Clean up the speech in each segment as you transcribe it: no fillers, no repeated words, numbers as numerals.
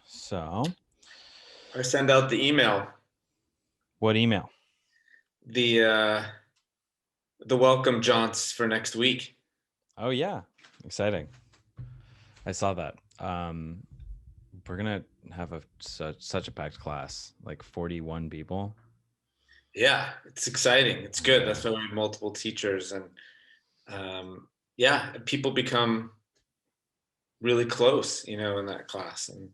So, I send out the email, what email? the uh, the welcome jaunts for next week. Oh yeah, exciting. I saw that. We're gonna have such a packed class, like 41 people. Yeah, it's exciting. It's good. Yeah. That's why we have multiple teachers, and yeah, people become really close, in that class, and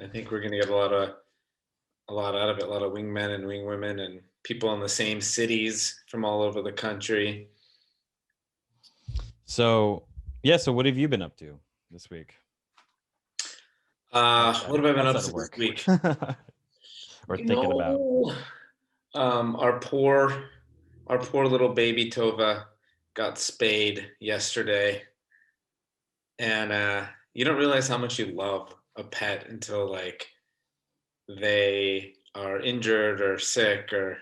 I think we're gonna get a lot out of it. A lot of wingmen and wingwomen, and people in the same cities from all over the country. So what have you been up to this week? What have I been up Outside to of this work? week? Or thinking about? Our poor little baby Tova got spayed yesterday, and you don't realize how much you love a pet until like they are injured or sick or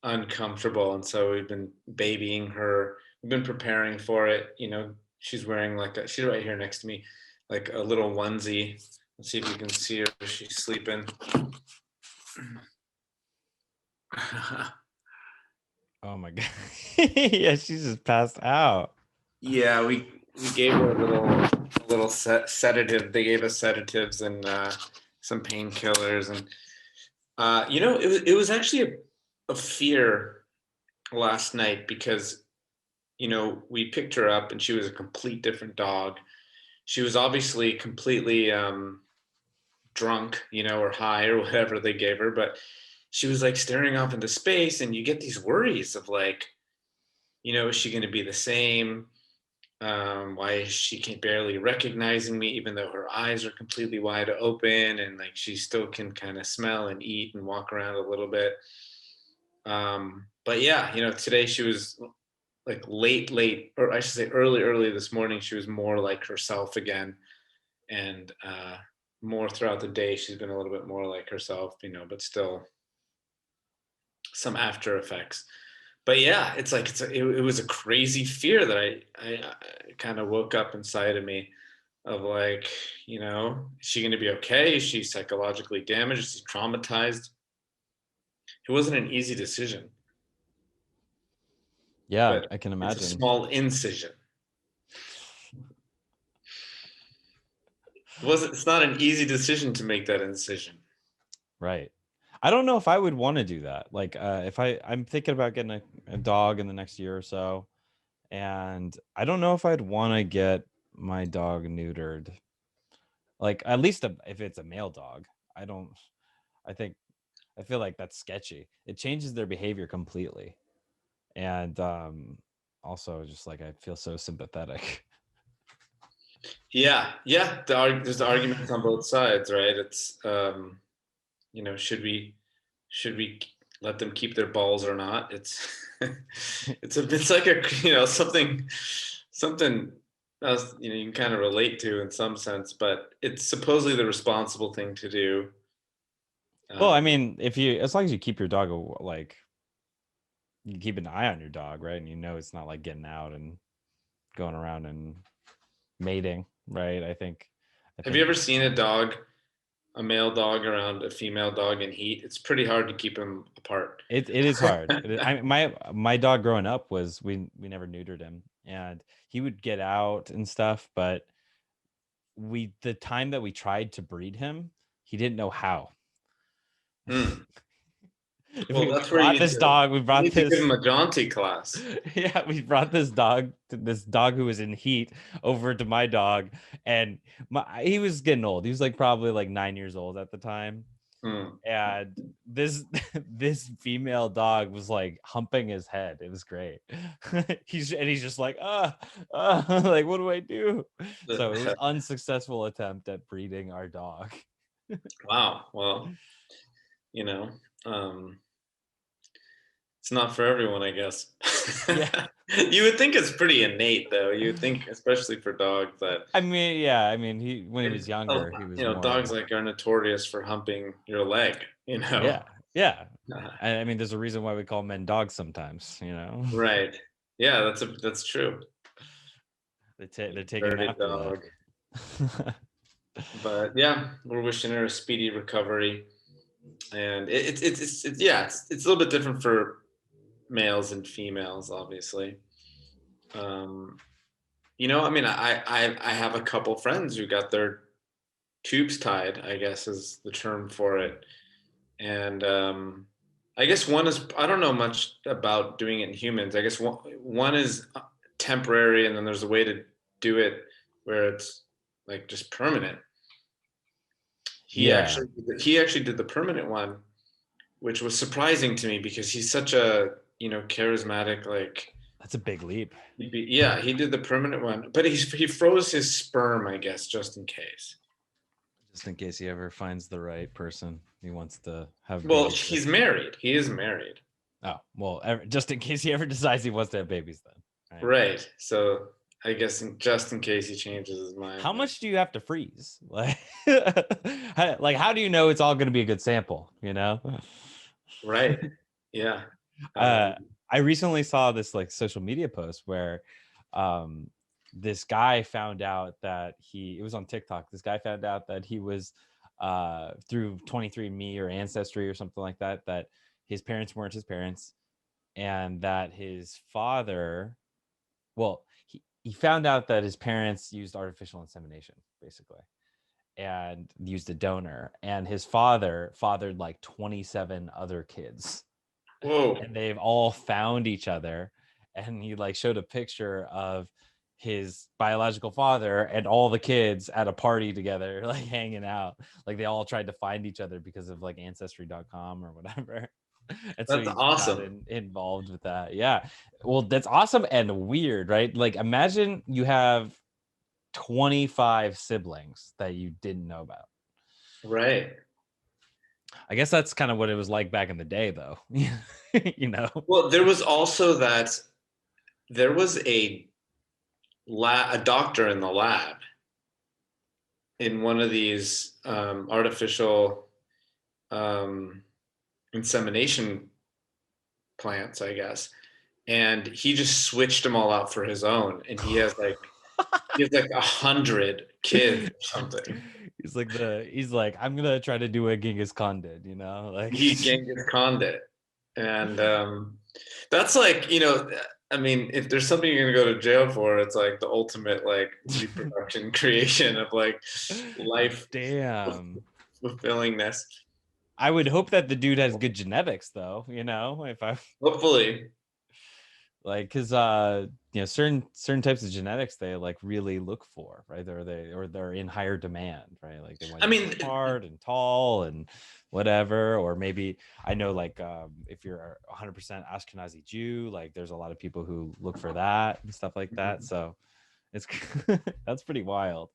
uncomfortable. And so we've been babying her. We've been preparing for it. She's wearing she's right here next to me, like a little onesie. Let's see if you can see her. She's sleeping. Oh my god. Yeah, she's just passed out. Yeah, we gave her a little sedative. They gave us sedatives and some painkillers, and it was actually a fear last night because we picked her up and she was a complete different dog. She was obviously completely drunk, or high or whatever they gave her, but she was like staring off into space, and you get these worries of like, is she going to be the same? Why is she barely recognizing me, even though her eyes are completely wide open, and like she still can kind of smell and eat and walk around a little bit. But yeah, today she was like late, or I should say early this morning, she was more like herself again. And more throughout the day, she's been a little bit more like herself, but still some after effects. But yeah, it's like it was a crazy fear that I kind of woke up inside of me of like, is she going to be okay? Is she psychologically damaged? Is she traumatized? It wasn't an easy decision, Yeah, but I can it's a imagine. small incision. It's not an easy decision to make that incision. Right. I don't know if I would want to do that. Like, if I'm thinking about getting a dog in the next year or so, and I don't know if I'd want to get my dog neutered. Like, at least if it's a male dog. I don't. I feel like that's sketchy. It changes their behavior completely, and also just like I feel so sympathetic. Yeah. There's the arguments on both sides, right? It's should we let them keep their balls or not? It's like a something else, you can kind of relate to in some sense, but it's supposedly the responsible thing to do. Well, I mean, as long as you keep your dog like you keep an eye on your dog, right? And it's not like getting out and going around and mating, right? Have you ever seen a male dog around a female dog in heat? It's pretty hard to keep them apart. it is hard. My dog growing up was we never neutered him, and he would get out and stuff, but the time that we tried to breed him, he didn't know how. Hmm. If Well, we that's where brought this dog, you need to give him a Jaunty class. yeah, we brought this dog who was in heat over to my dog, and he was getting old. He was like probably like 9 years old at the time, Hmm. and this this female dog was like humping his head. It was great. He's just like like what do I do? So it was unsuccessful attempt at breeding our dog. Wow. Well, you know, um, it's not for everyone, I guess. Yeah. You would think it's pretty innate, though. You would think, especially for dogs, that He when he was younger, he was dogs more. like are notorious for humping your leg. Yeah, yeah. I mean, there's a reason why we call men dogs sometimes. Right. Yeah, that's true. They're taking Dirty after dog. that. But yeah, we're wishing her a speedy recovery. And it's a little bit different for males and females, obviously. Um, I mean, I have a couple friends who got their tubes tied, I guess is the term for it. And I guess one is, I don't know much about doing it in humans. I guess one is temporary, and then there's a way to do it where it's like just permanent. He Yeah, actually he actually did the permanent one, which was surprising to me because he's such a charismatic, like, that's a big leap. yeah, he did the permanent one, but he froze his sperm, I guess, just in case. Just in case he ever finds the right person he wants to have Well, babies with. he's married. He is married. Oh, well, just in case he ever decides he wants to have babies then. Right. Right. So I guess just in case he changes his mind. How much do you have to freeze? Like, how do you know it's all going to be a good sample? Right. Yeah. uh, I recently saw this like social media post where this guy found out that it was on TikTok. This guy found out that he was through 23andMe or Ancestry or something like that, that his parents weren't his parents, and that his father, well, he found out that his parents used artificial insemination, basically, and used a donor, and his father fathered like 27 other kids, Whoa. and they've all found each other. And he like showed a picture of his biological father and all the kids at a party together, like hanging out. Like they all tried to find each other because of like ancestry.com or whatever. And so That's he got awesome. involved with that. Yeah. Well, that's awesome and weird, right? Like imagine you have 25 siblings that you didn't know about. Right. I guess that's kind of what it was like back in the day, though. Well, there was also that there was a doctor in the lab in one of these artificial um, insemination plants, I guess, and he just switched them all out for his own, and he has like 100 kids or something. He's like, I'm gonna try to do what Genghis Khan did, like He Genghis Khan it, and that's like, I mean, if there's something you're gonna go to jail for, it's like the ultimate like reproduction creation of like life damn. fulfillingness. I would hope that the dude has good genetics, though. If I Hopefully. like, because certain types of genetics they like really look for, right? They're in higher demand, right? Like they want I you to mean, be smart and tall and whatever. Or maybe I know, like, if you're 100% Ashkenazi Jew, like there's a lot of people who look for that and stuff like that. So it's that's pretty wild.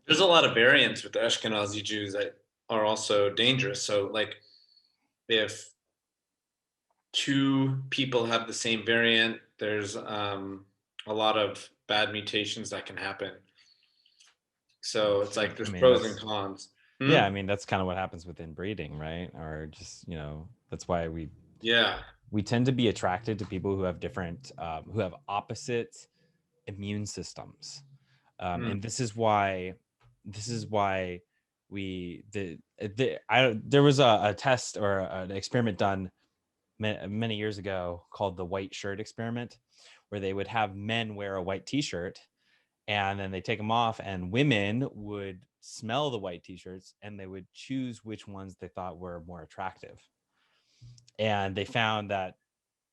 there's a lot of variants with the Ashkenazi Jews that are also dangerous. So like if two people have the same variant, there's a lot of bad mutations that can happen. So it's like I there's mean, pros and cons. yeah, Hmm? I mean, that's kind of what happens with inbreeding, right? Or just, that's why Yeah. we tend to be attracted to people who have who have opposite immune systems. Hmm. And this is why there was a test or an experiment done many years ago called the white shirt experiment, where they would have men wear a white t-shirt and then they take them off, and women would smell the white t-shirts and they would choose which ones they thought were more attractive. And they found that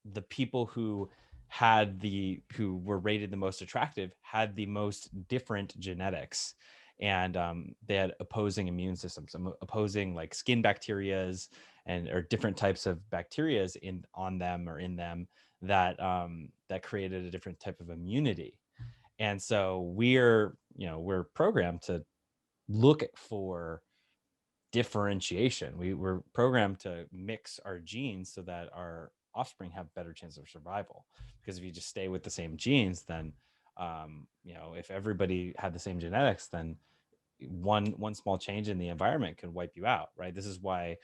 the people who were rated the most attractive had the most different genetics, and they had opposing immune systems, opposing like skin bacterias or different types of bacterias on them or in them that created a different type of immunity. And so we're programmed to look for differentiation. We're programmed to mix our genes so that our offspring have better chance of survival. Because if you just stay with the same genes, then if everybody had the same genetics, then one small change in the environment can wipe you out, right? This is why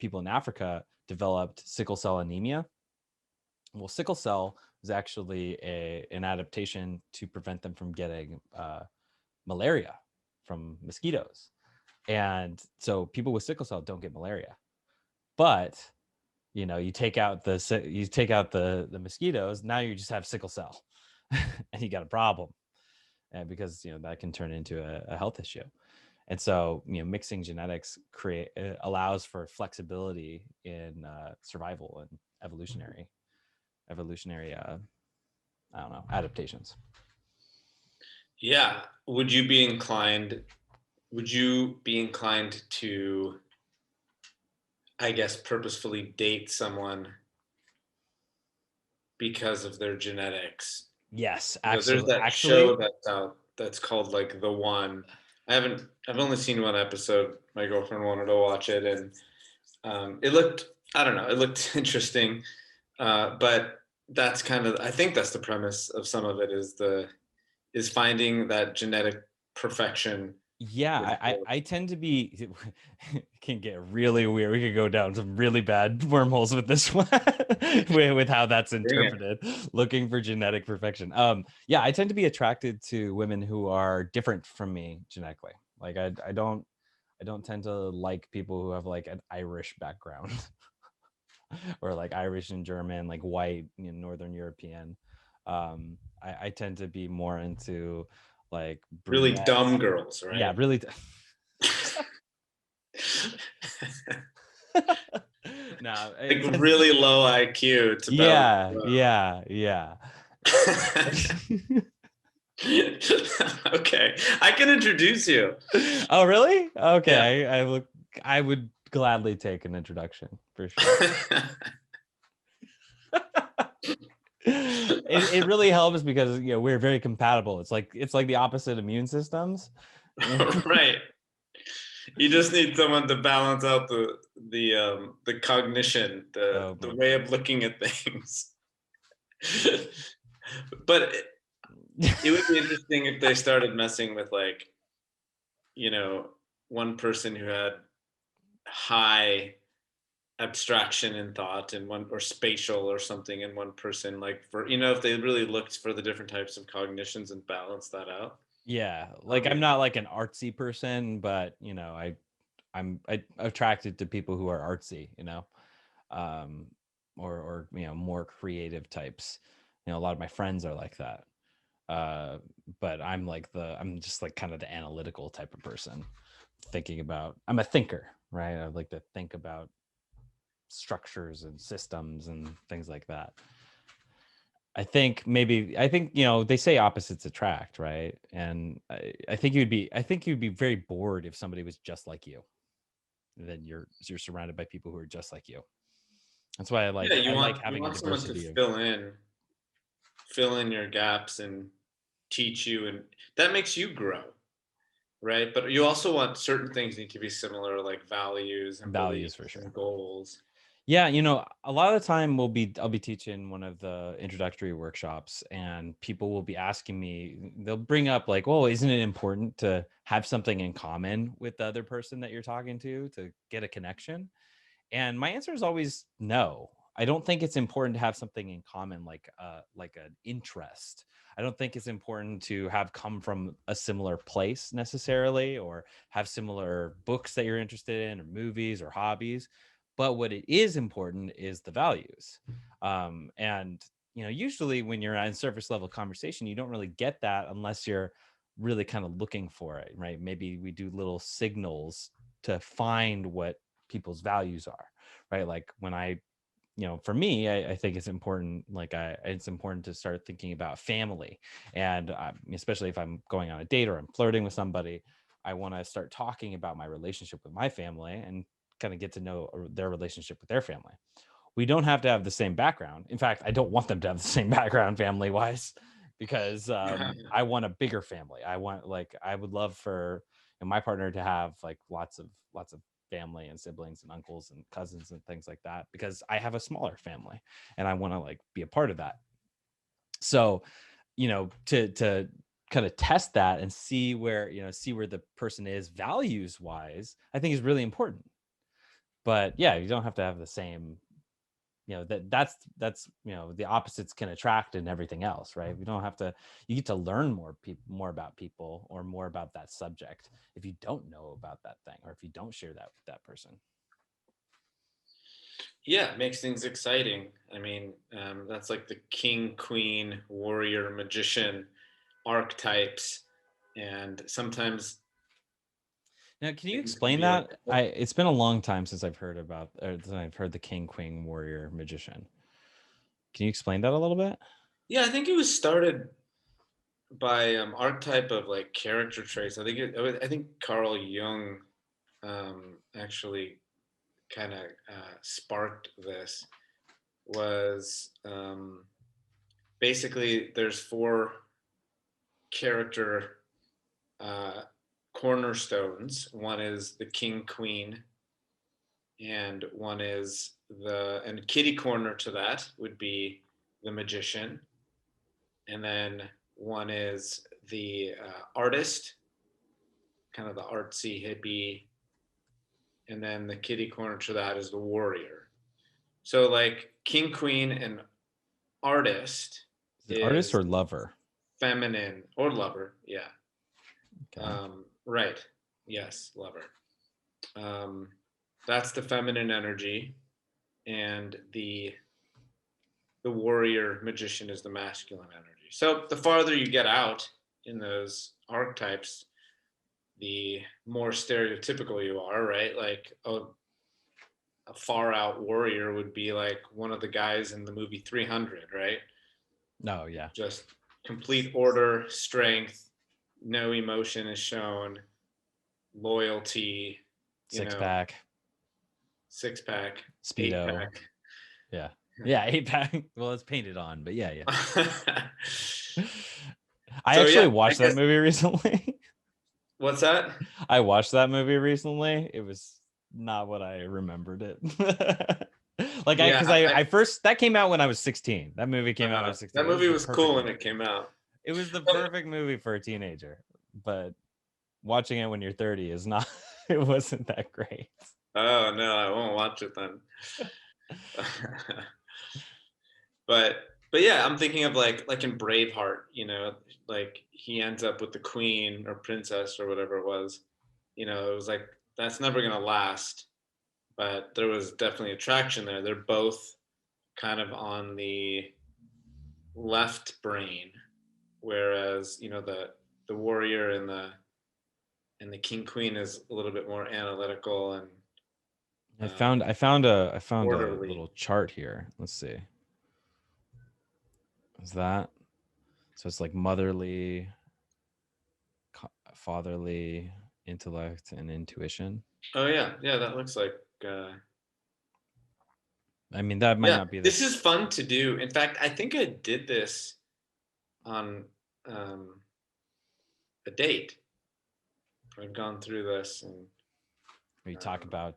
people in Africa developed sickle cell anemia. Well, sickle cell was actually an adaptation to prevent them from getting malaria from mosquitoes. And so people with sickle cell don't get malaria. But you take out the mosquitoes, now you just have sickle cell and you got a problem. And because that can turn into a health issue. And so mixing genetics allows for flexibility in survival and evolutionary I don't know, adaptations. Yeah. Would you be inclined to, I guess, purposefully date someone because of their genetics? Yes, There's actually, that show that's out that's called like The One. I've only seen one episode. My girlfriend wanted to watch it, and it looked, I don't know, it looked interesting. But I think that's the premise of some of it, is finding that genetic perfection. yeah, I tend to be it can get really weird. We could go down some really bad wormholes with this one with how that's interpreted, looking for genetic perfection. Yeah, I tend to be attracted to women who are different from me genetically. Like I don't tend to like people who have like an Irish background or like Irish and German, like white, Northern European. I tend to be more into like Really brunette. dumb girls, right? Yeah, really. No, like really low IQ to yeah, balance. Yeah. Okay, I can introduce you. Oh, really? Okay, yeah. I would gladly take an introduction for sure. It really helps because we're very compatible. It's like the opposite immune systems. Right. You just need someone to balance out the cognition, the way of looking at things. But it would be interesting if they started messing with like, one person who had high abstraction in thought and one, or spatial or something in one person, like for if they really looked for the different types of cognitions and balanced that out. Yeah, like I'm not like an artsy person, but I'm attracted to people who are artsy, or more creative types. A lot of my friends are like that. But I'm just like kind of the analytical type of person, I'm a thinker, right? I like to think about structures and systems and things like that. I think they say opposites attract, right? And I think you'd be very bored if somebody was just like you. Then you're surrounded by people who are just like you. That's why I like having a diversity someone to fill in your gaps and teach you, and that makes you grow, right? But you also want certain things need to be similar, like values and beliefs for sure and goals. Yeah, a lot of the time I'll be teaching one of the introductory workshops, and people will be asking me, they'll bring up like, well, isn't it important to have something in common with the other person that you're talking to get a connection? And my answer is always no. I don't think it's important to have something in common, like an interest. I don't think it's important to have come from a similar place necessarily, or have similar books that you're interested in, or movies or hobbies. But what it is important is the values. And usually when you're in surface level conversation, you don't really get that unless you're really kind of looking for it, right? Maybe we do little signals to find what people's values are, right? Like when for me, I think it's important, it's important to start thinking about family. And especially if I'm going on a date or I'm flirting with somebody, I want to start talking about my relationship with my family and kind of get to know their relationship with their family. We don't have to have the same background. In fact, I don't want them to have the same background family wise, because I want a bigger family. I would love for my partner to have like lots of family and siblings and uncles and cousins and things like that, because I have a smaller family and I want to like be a part of that. So, to kind of test that and see where the person is values wise, I think is really important. But yeah, you don't have to have the same that's the opposites can attract and everything else, right? We don't have to. You get to learn more about people or more about that subject if you don't know about that thing or if you don't share that with that person. Yeah, it makes things exciting. I mean, that's like the king, queen, warrior, magician archetypes, and sometimes Now, can you things can explain be like, that? It's been a long time since I've heard the king, queen, warrior, magician. Can you explain that a little bit? yeah, I think it was started by archetype of like character traits. I think Carl Jung actually kind of sparked this. Was basically there's four character uh, cornerstones. One is the king, queen, and one is and kitty corner to that would be the magician, and then one is the artist, kind of the artsy hippie, and then the kitty corner to that is the warrior. So like king, queen, and artist Is it artist is or lover? feminine or lover, yeah. Okay. Right, yes, lover. um, that's the feminine energy, and the warrior magician is the masculine energy. So the farther you get out in those archetypes, the more stereotypical you are, right? Like a far out warrior would be like one of the guys in the movie 300, right? No, yeah. Just complete order, strength, no emotion is shown, loyalty, Six pack, six pack, eight speedo. pack. Yeah. Yeah, 8-pack. Well, it's painted on, but yeah. I So actually yeah, I watched that guess, movie recently. what's that? I watched that movie recently. It was not what I remembered it. Yeah, I first, that came out when I was 16. That movie came out when I was 16. that It was movie the was perfect cool when movie. it came out. It was the But, perfect movie for a teenager, but watching it when you're 30 is not, it wasn't that great. oh no, I won't watch it then. but but yeah, I'm thinking of like in Braveheart, like he ends up with the queen or princess or whatever it was. It was like that's never gonna last. But there was definitely attraction there. They're both kind of on the left brain, whereas the warrior and the king queen is a little bit more analytical and I found a orderly. little chart here. Let's see. Is that so? It's like motherly, fatherly, intellect, and intuition. Oh yeah, that looks like uh, I mean, that might yeah. not be This this. is fun to do. In fact, I think I did this on um, a date. I've gone through this Where you talk um, about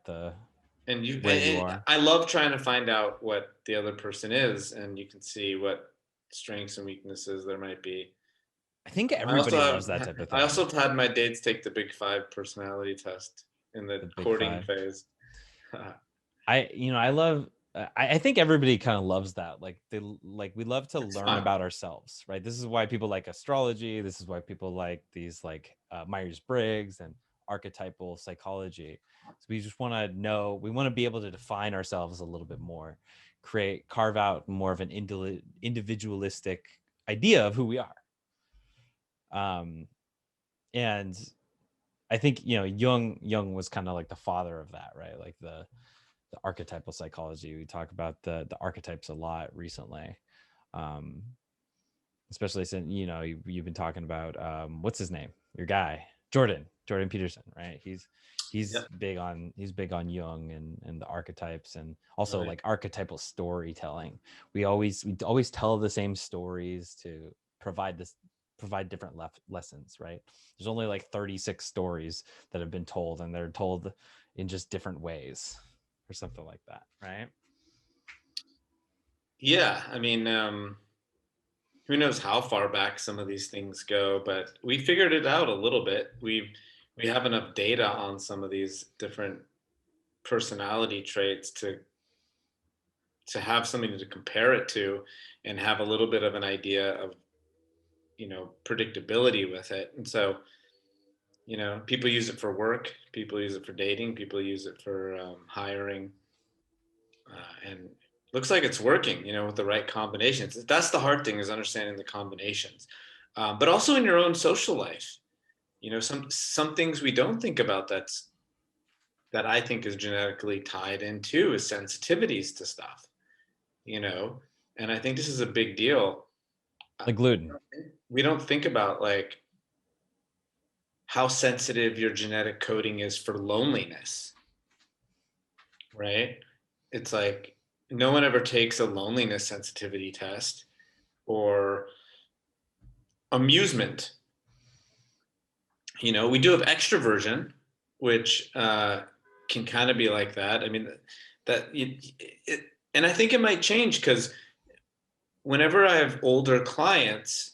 and you where you and are. I love trying to find out what the other person is, and you can see what strengths and weaknesses there might be. I think I also everybody loves that type of I thing. also have had my dates take the Big Five personality test in the The big courting five. phase. I love. I think everybody kind of loves that. We love to It's learn fun. about ourselves, right? This is why people like astrology. This is why people like these Myers-Briggs and archetypal psychology. So we just want to know. We want to be able to define ourselves a little bit more, carve out more of an individualistic idea of who we are. Um, and I think Jung was kind of like the father of that, right? Like the archetypal psychology. We talk about the archetypes a lot recently, um, especially since you've been talking about what's his name, your guy Jordan Peterson, right? He's Yep. big on Jung and the archetypes, and also Right. like archetypal storytelling. We always tell the same stories to provide different lessons, right? There's only like 36 stories that have been told, and they're told in just different ways or something like that, right? Yeah, I mean, who knows how far back some of these things go, but we figured it out a little bit. We have enough data on some of these different personality traits to to have something to compare it to and have a little bit of an idea of, predictability with it. And so, people use it for work, people use it for dating, people use it for hiring, and looks like it's working, with the right combinations. That's the hard thing, is understanding the combinations, but also in your own social life. Some things we don't think about that I think is genetically tied into is sensitivities to stuff, and I think this is a big deal. Like gluten. We don't think about like how sensitive your genetic coding is for loneliness, right? It's like no one ever takes a loneliness sensitivity test, or amusement. We do have extroversion, which can kind of be like that. I mean, and I think it might change, because whenever I have older clients,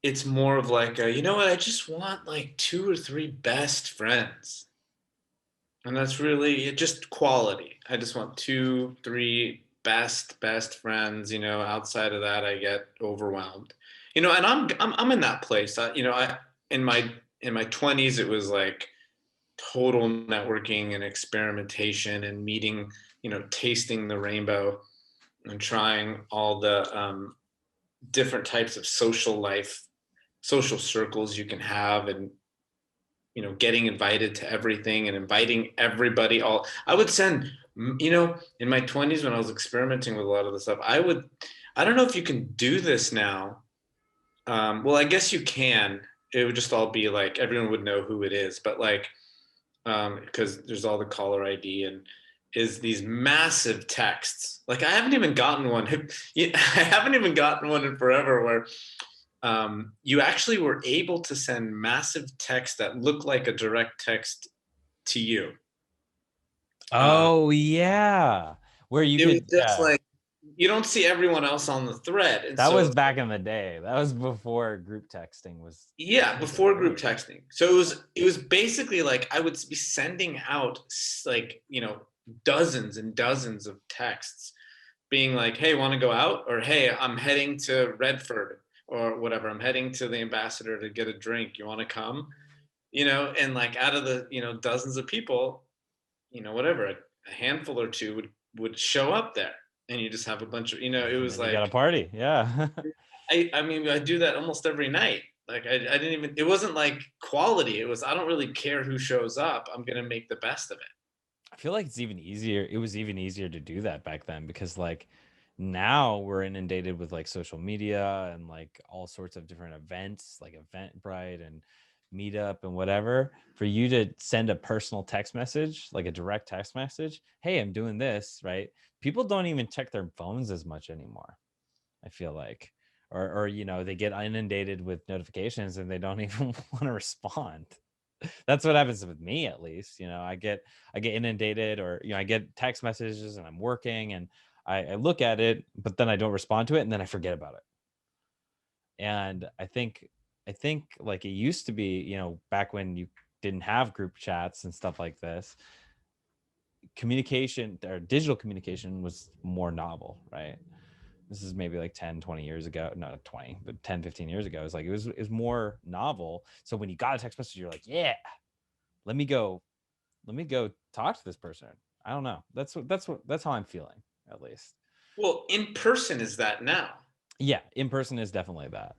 it's more of like, you know what, I just want like 2 or 3 best friends. And that's really just quality. I just want 2, 3 best friends. Outside of that, I get overwhelmed. And I'm in that place. I in my 20s, it was like total networking and experimentation and meeting, tasting the rainbow and trying all the different types of social circles you can have, and getting invited to everything and inviting everybody. I would send, in my 20s, when I was experimenting with a lot of the stuff, I don't know if you can do this now. Well, I guess you can. It would just all be like, everyone would know who it is, but like, because there's all the caller ID, and is these massive texts. Like I haven't even gotten one. I haven't even gotten one in forever, where you actually were able to send massive text that looked like a direct text to you. Oh yeah, where you It was could, just yeah. like, you don't see everyone else on the thread. And That so, was back in the day. That was before group texting was. yeah, before group texting. So it was basically like I would be sending out like, dozens and dozens of texts being like, hey, want to go out? Or hey, I'm heading to Redford, or whatever. I'm heading to the Ambassador to get a drink. You want to come? And like out of the, dozens of people, whatever, a handful or two would show up there, and you just have a bunch of, it was You got a like, party, yeah. I mean, I do that almost every night. Like I didn't even, it wasn't like quality. It was, I don't really care who shows up. I'm going to make the best of it. I feel like it's even easier. It was even easier to do that back then, because like now we're inundated with like social media and like all sorts of different events, like Eventbrite and Meetup and whatever. For you to send a personal text message, like a direct text message, hey, I'm doing this, right? People don't even check their phones as much anymore, I feel like. Or they get inundated with notifications and they don't even want to respond. That's what happens with me, at least. I get inundated, or I get text messages and I'm working, and I look at it, but then I don't respond to it, and then I forget about it. And I think like it used to be, back when you didn't have group chats and stuff like this, communication or digital communication was more novel, right? This is maybe like 10-20 years ago, not 20, but 10-15 years ago. It's like it was more novel. So when you got a text message, you're like, yeah, let me go talk to this person. I don't know. That's how I'm feeling, at least. Well, in person is that now. Yeah, in person is definitely that.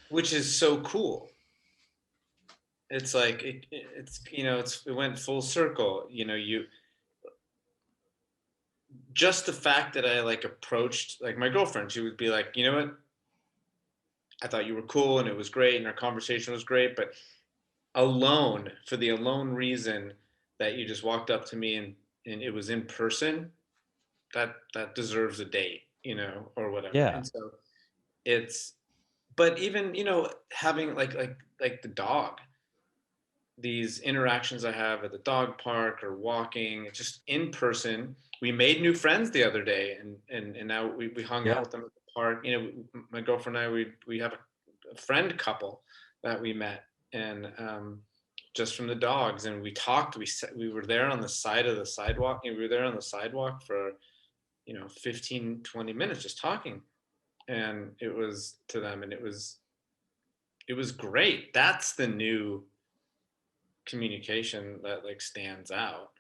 Which is so cool. It's like, it went full circle. Just the fact that I like approached like my girlfriend, she would be like, you know what? I thought you were cool and it was great and our conversation was great, but for the alone reason that you just walked up to me and it was in person, that deserves a date, or whatever. Yeah. And so it's, but even, having like the dog, these interactions I have at the dog park or walking, just in person. We made new friends the other day, and now we hung out with them at the park. My girlfriend and I, we have a friend couple that we met, and just from the dogs, and we talked. We were there on the side of the sidewalk, and we were there on the sidewalk for 15, 20 minutes just talking. And it was to them, and it was great. That's the new communication that like stands out.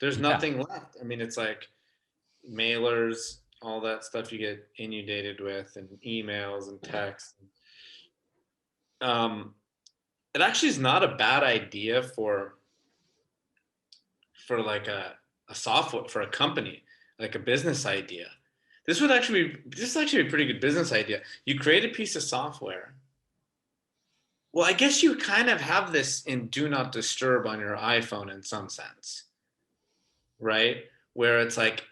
There's Yeah. nothing left. I mean, it's like mailers, all that stuff you get inundated with, and emails and texts. Um, it actually is not a bad idea for like a software for a company, like a business idea. This is actually a pretty good business idea. You create a piece of software. Well, I guess you kind of have this in do not disturb on your iPhone in some sense, right? Where it's like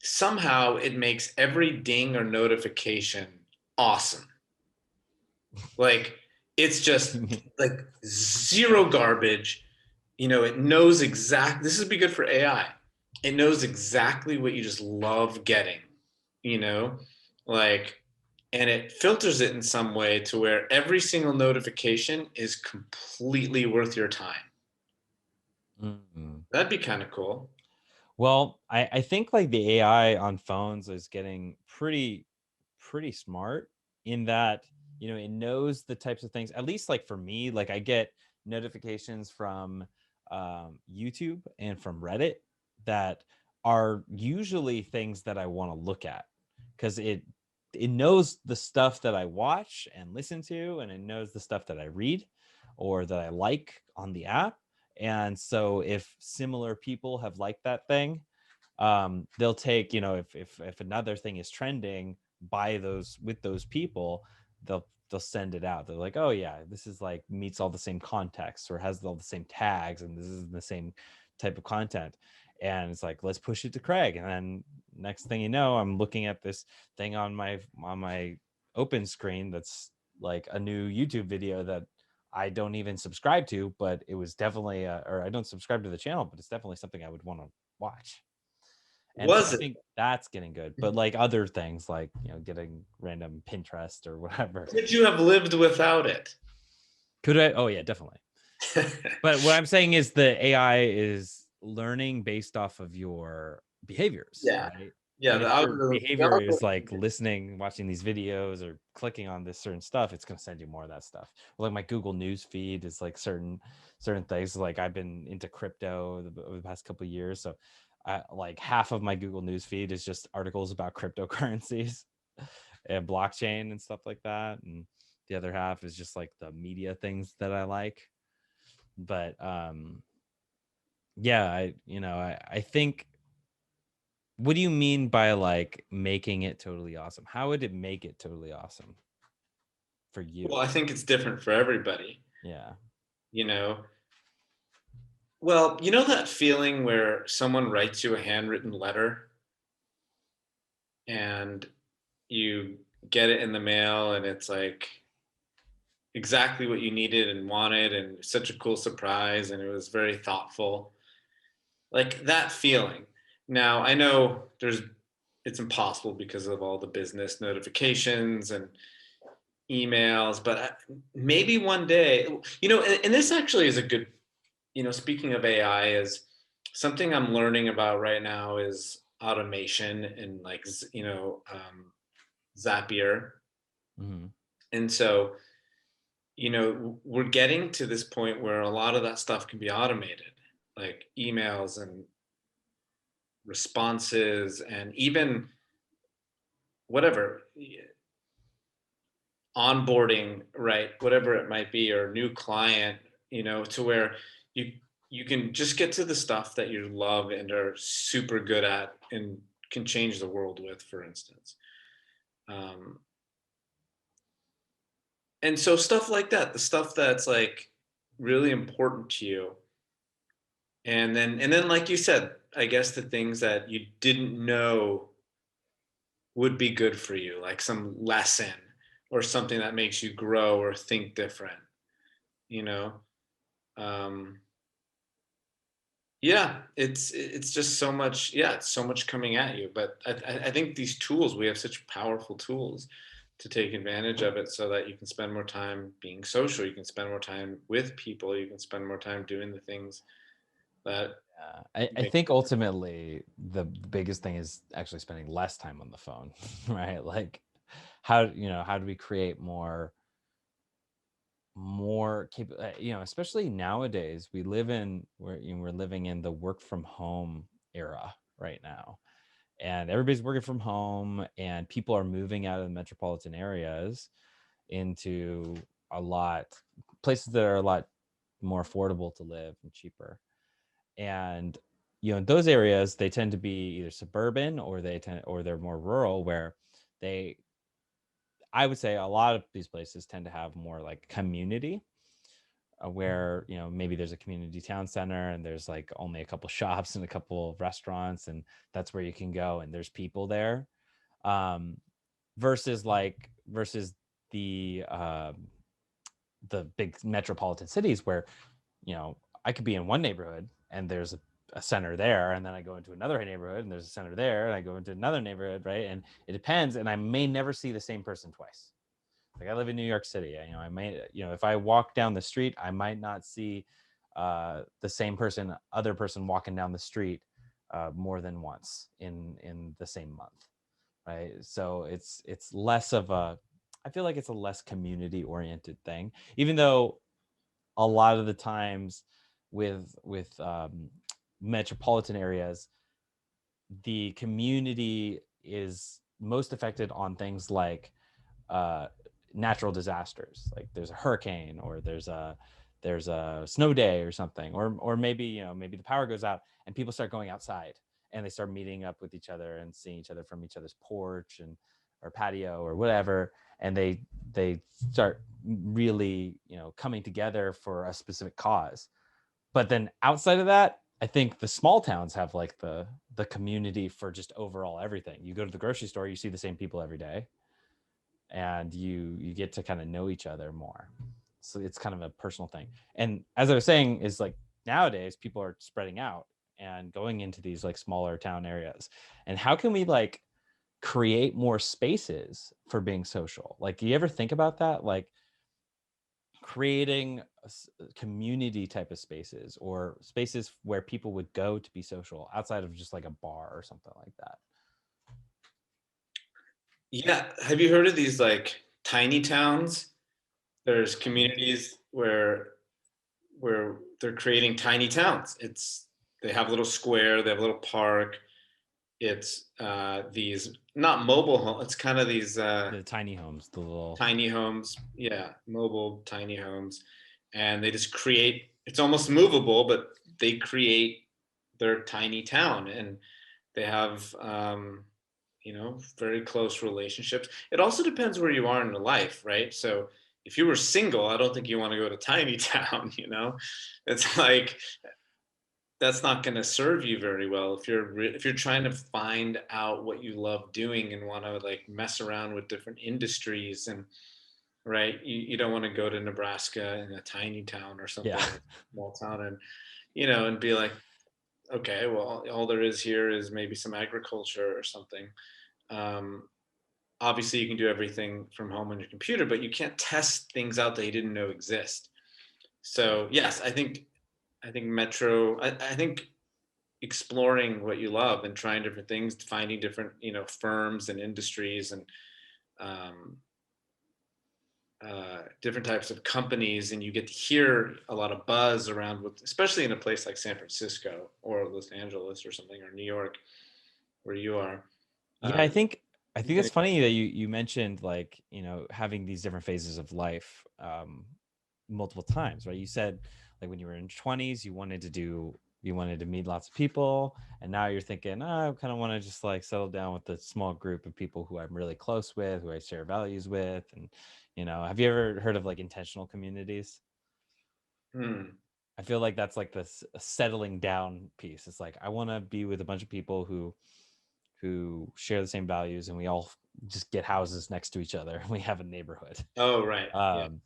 somehow it makes every ding or notification awesome. Like it's just like zero garbage. It knows this would be good for AI. It knows exactly what you just love getting, you know, like, and it filters it in some way to where every single notification is completely worth your time. Mm. That'd be kind of cool. Well, I think like the AI on phones is getting pretty smart in that, it knows the types of things, at least like for me, like I get notifications from YouTube and from Reddit that are usually things that I want to look at, because it knows the stuff that I watch and listen to, and it knows the stuff that I read or that I like on the app. And so if similar people have liked that thing, they'll take, if another thing is trending by those with those people, they'll send it out. They're like, oh yeah, this is like meets all the same context or has all the same tags, and this is the same type of content. And it's like, let's push it to Craig. And then next thing you know, I'm looking at this thing on my open screen that's like a new YouTube video that I don't even subscribe to, but it was definitely or I don't subscribe to the channel, but it's definitely something I would want to watch. And so Was I it? think that's getting good. But like other things, like, getting random Pinterest or whatever. Could you have lived without it? Could I? Oh yeah, definitely. But what I'm saying is the AI is learning based off of your behaviors, Yeah. right? Yeah, And the if your algorithm. The behavior is algorithm. like listening, watching these videos, or clicking on this certain stuff, it's going to send you more of that stuff. Like my Google News feed is like certain things. Like I've been into crypto over the past couple of years, so like half of my Google News feed is just articles about cryptocurrencies and blockchain and stuff like that, and the other half is just like the media things that I like. But yeah, I think, what do you mean by like making it totally awesome? How would it make it totally awesome for you? Well, I think it's different for everybody. Yeah. You know, well, you know that feeling where someone writes you a handwritten letter and you get it in the mail and it's like exactly what you needed and wanted and such a cool surprise and it was very thoughtful. Like that feeling. Now, I know it's impossible because of all the business notifications and emails, but maybe one day, and this actually is a good, speaking of AI, is something I'm learning about right now is automation and like, Zapier. Hmm. And so, we're getting to this point where a lot of that stuff can be automated, like emails and responses and even whatever onboarding, right? Whatever it might be, or new client, to where you you can just get to the stuff that you love and are super good at and can change the world with, for instance. Um, and so stuff like that, the stuff that's like really important to you, and then like you said, I guess the things that you didn't know would be good for you, like some lesson or something that makes you grow or think different, you know. Um, yeah, it's just so much. Yeah, it's so much coming at you. But I think these tools, we have such powerful tools to take advantage of it, so that you can spend more time being social. You can spend more time with people. You can spend more time doing the things That I think ultimately the biggest thing is actually spending less time on the phone, right? Like how do we create more especially nowadays we're living in the work from home era right now, and everybody's working from home, and people are moving out of the metropolitan areas into a lot places that are a lot more affordable to live and cheaper. And in those areas they tend to be either suburban or they're more rural, where they I would say a lot of these places tend to have more like community, where maybe there's a community town center and there's like only a couple shops and a couple of restaurants, and that's where you can go and there's people there, um, versus the big metropolitan cities where I could be in one neighborhood and there's a center there, and then I go into another neighborhood and there's a center there, and I go into another neighborhood, right? And it depends, and I may never see the same person twice. Like I live in New York City, I may, if I walk down the street, I might not see the same other person walking down the street more than once in the same month, right? So it's less of a, I feel like it's a less community oriented thing, even though a lot of the times with metropolitan areas, the community is most affected on things like uh, natural disasters, like there's a hurricane or there's a snow day or something, or maybe maybe the power goes out and people start going outside and they start meeting up with each other and seeing each other from each other's porch and or patio or whatever, and they start really coming together for a specific cause. But then outside of that, I think the small towns have like the community for just overall everything. You go to the grocery store, you see the same people every day, and you get to kind of know each other more. So it's kind of a personal thing. And as I was saying, is like nowadays people are spreading out and going into these like smaller town areas. And how can we like create more spaces for being social? Like, do you ever think about that? Like creating community type of spaces or spaces where people would go to be social outside of just like a bar or something like that. Yeah, have you heard of these like tiny towns? There's communities where they're creating tiny towns. They have a little square, they have a little park. It's these not mobile homes. It's kind of these The tiny homes, the little tiny homes. Yeah, mobile tiny homes, and they just create. It's almost movable, but they create their tiny town, and they have very close relationships. It also depends where you are in your life, right? So if you were single, I don't think you want to go to tiny town. It's like that's not going to serve you very well if you're trying to find out what you love doing and want to like mess around with different industries. And right, you don't want to go to Nebraska in a tiny town or something, yeah. small town, and and be like, okay, well, all there is here is maybe some agriculture or something. um, Obviously you can do everything from home on your computer, but you can't test things out that you didn't know exist. So yes, I think I think exploring what you love and trying different things, finding different firms and industries and um, different types of companies, and you get to hear a lot of buzz around with, especially in a place like San Francisco or Los Angeles or something, or New York where you are. Yeah, uh, I think it's funny that you mentioned like, having these different phases of life multiple times, right? You said like when you were in your 20s, you wanted to meet lots of people, and now you're thinking, oh, I kind of want to just like settle down with a small group of people who I'm really close with, who I share values with. And have you ever heard of like intentional communities? hmm. I feel like that's like this settling down piece. It's like I want to be with a bunch of people who share the same values, and we all just get houses next to each other and we have a neighborhood. Oh, right. Yeah. um,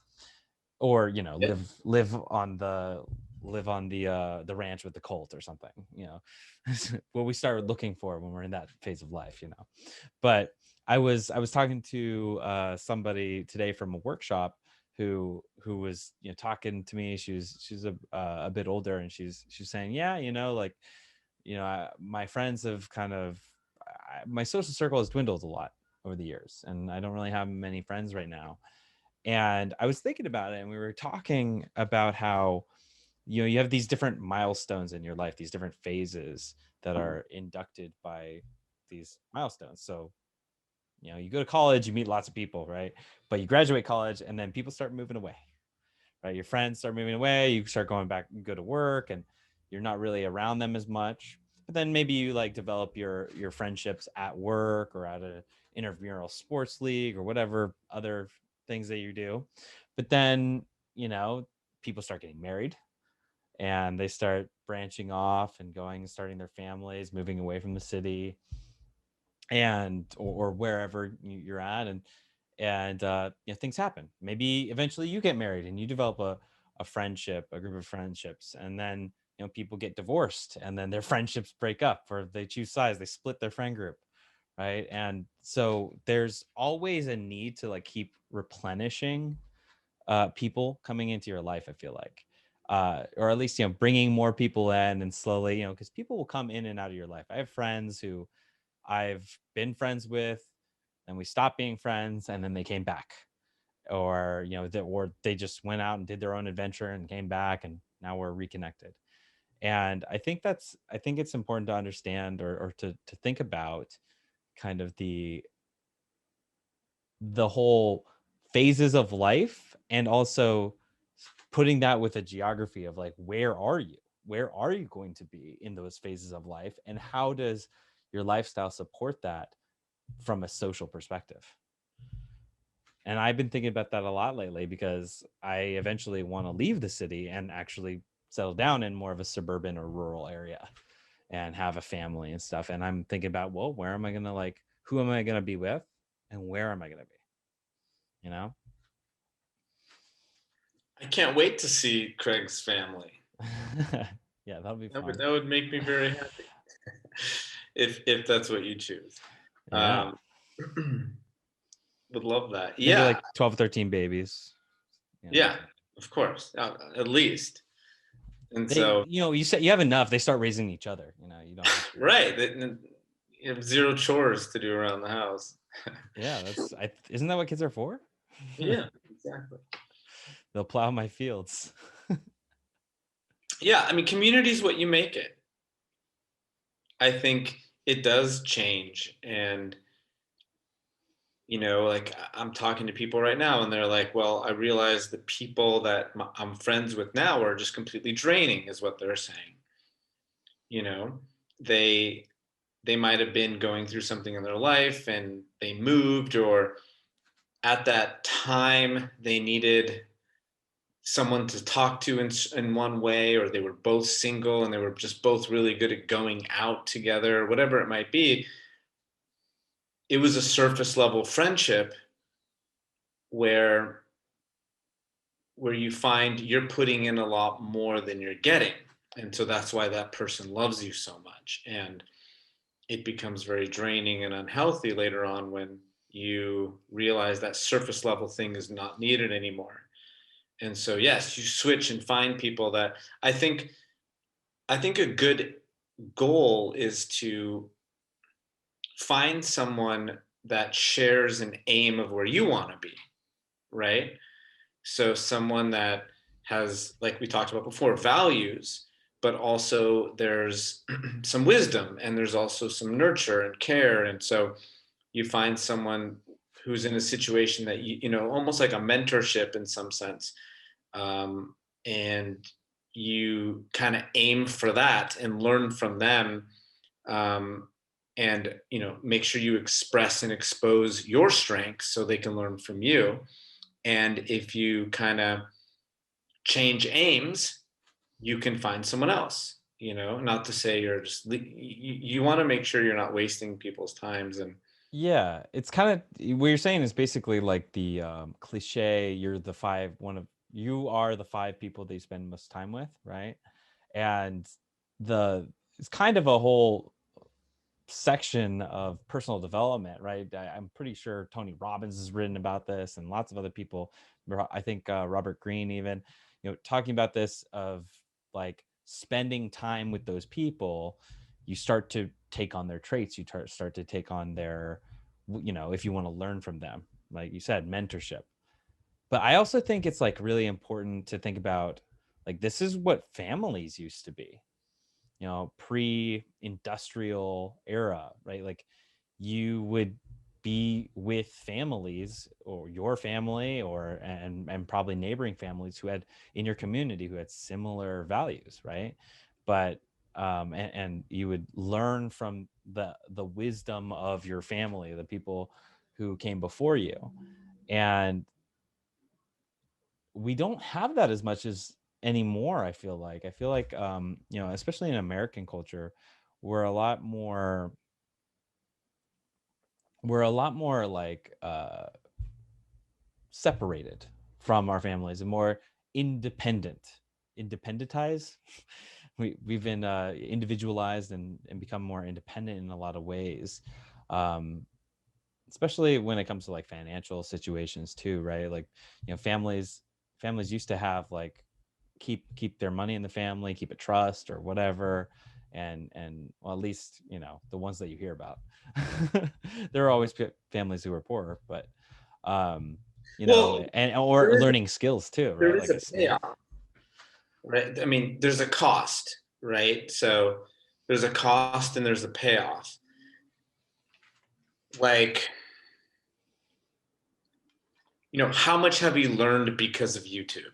or Yeah. live on the ranch with the colt or something, what we start looking for when we're in that phase of life. But I was talking to somebody today from a workshop who was, you know, talking to me. She's a bit older, and she's saying, yeah, you know, like, you know, my friends have kind of, my social circle has dwindled a lot over the years, and I don't really have many friends right now. And I was thinking about it, and we were talking about how, you know, you have these different milestones in your life, these different phases that are inducted by these milestones. So, you know, you go to college, you meet lots of people, right? But you graduate college, and then people start moving away, right? Your friends start moving away, you start going back, you go to work, and you're not really around them as much. But then maybe you like develop your friendships at work or at a intramural sports league or whatever other things that you do. But then, you know, people start getting married, and they start branching off and going and starting their families, moving away from the city, and or wherever you're at. And you know, things happen. Maybe eventually you get married and you develop a friendship, a group of friendships, and then, you know, people get divorced, and then their friendships break up, or they choose sides, they split their friend group, right? And so there's always a need to like keep replenishing people coming into your life, I feel like, or at least, you know, bringing more people in, and slowly, you know, because people will come in and out of your life. I have friends who I've been friends with, and we stopped being friends, and then they came back, or, you know, or they just went out and did their own adventure and came back, and now we're reconnected. And I think it's important to understand, or to think about kind of the whole phases of life, and also putting that with a geography of like, where are you going to be in those phases of life, and how does your lifestyle support that from a social perspective. And I've been thinking about that a lot lately, because I eventually want to leave the city and actually settle down in more of a suburban or rural area and have a family and stuff. And I'm thinking about, well, where am I going to, like, who am I going to be with, and where am I going to be, you know? I can't wait to see Craig's family. Yeah, that'll be That would, fun. that would make me very happy if that's what you choose. Yeah. Um, would love that. Maybe Yeah, like 12, 13 babies. You know, yeah, of course, at least. And they, so, you know, you said you have enough, they start raising each other, you know, you don't have to. right, you have zero chores to do around the house. Yeah, isn't that what kids are for? Yeah, exactly. They'll plow my fields. Yeah, I mean, community is what you make it. I think it does change, and like I'm talking to people right now, and they're like, "Well, I realize the people that I'm friends with now are just completely draining," is what they're saying. You know, they they might have been going through something in their life, and they moved, or at that time they needed someone to talk to in one way, or they were both single and they were just both really good at going out together, whatever it might be. It was a surface level friendship where you find you're putting in a lot more than you're getting, and so that's why that person loves you so much, and it becomes very draining and unhealthy later on when you realize that surface level thing is not needed anymore. And so yes, you switch and find people that I think a good goal is to find someone that shares an aim of where you want to be, right? So someone that has, like we talked about before, values, but also there's some wisdom, and there's also some nurture and care. And so you find someone who's in a situation that almost like a mentorship in some sense, and you kind of aim for that and learn from them, um, and make sure you express and expose your strengths so they can learn from you. And if you kind of change aims, you can find someone else. Not to say you're just you want to make sure you're not wasting people's times. And Yeah, it's kind of what you're saying is basically like the cliche. You are the five people that you spend most time with, right? And the it's kind of a whole section of personal development, right? I'm pretty sure Tony Robbins has written about this, and lots of other people. I think Robert Greene even, talking about this of like spending time with those people, you start to take on their traits. You start to take on their, if you want to learn from them, like you said, mentorship. But I also think it's like really important to think about, like, this is what families used to be, pre-industrial era, right? Like you would be with families, or your family, or and probably neighboring families who had in your community who had similar values, right? But and you would learn from the wisdom of your family, the people who came before you. And we don't have that as much as anymore. I feel like especially in American culture, we're a lot more like separated from our families and more independentized. We've been individualized and become more independent in a lot of ways, especially when it comes to like financial situations too, right? Like, families used to have like keep their money in the family, keep a trust or whatever. And well, at least, the ones that you hear about. There are always families who are poor, but Well, and or learning skills too, there right? is Like a a smith. payoff, right? I mean, there's a cost, right? So there's a cost and there's a payoff. Like, how much have you learned because of YouTube?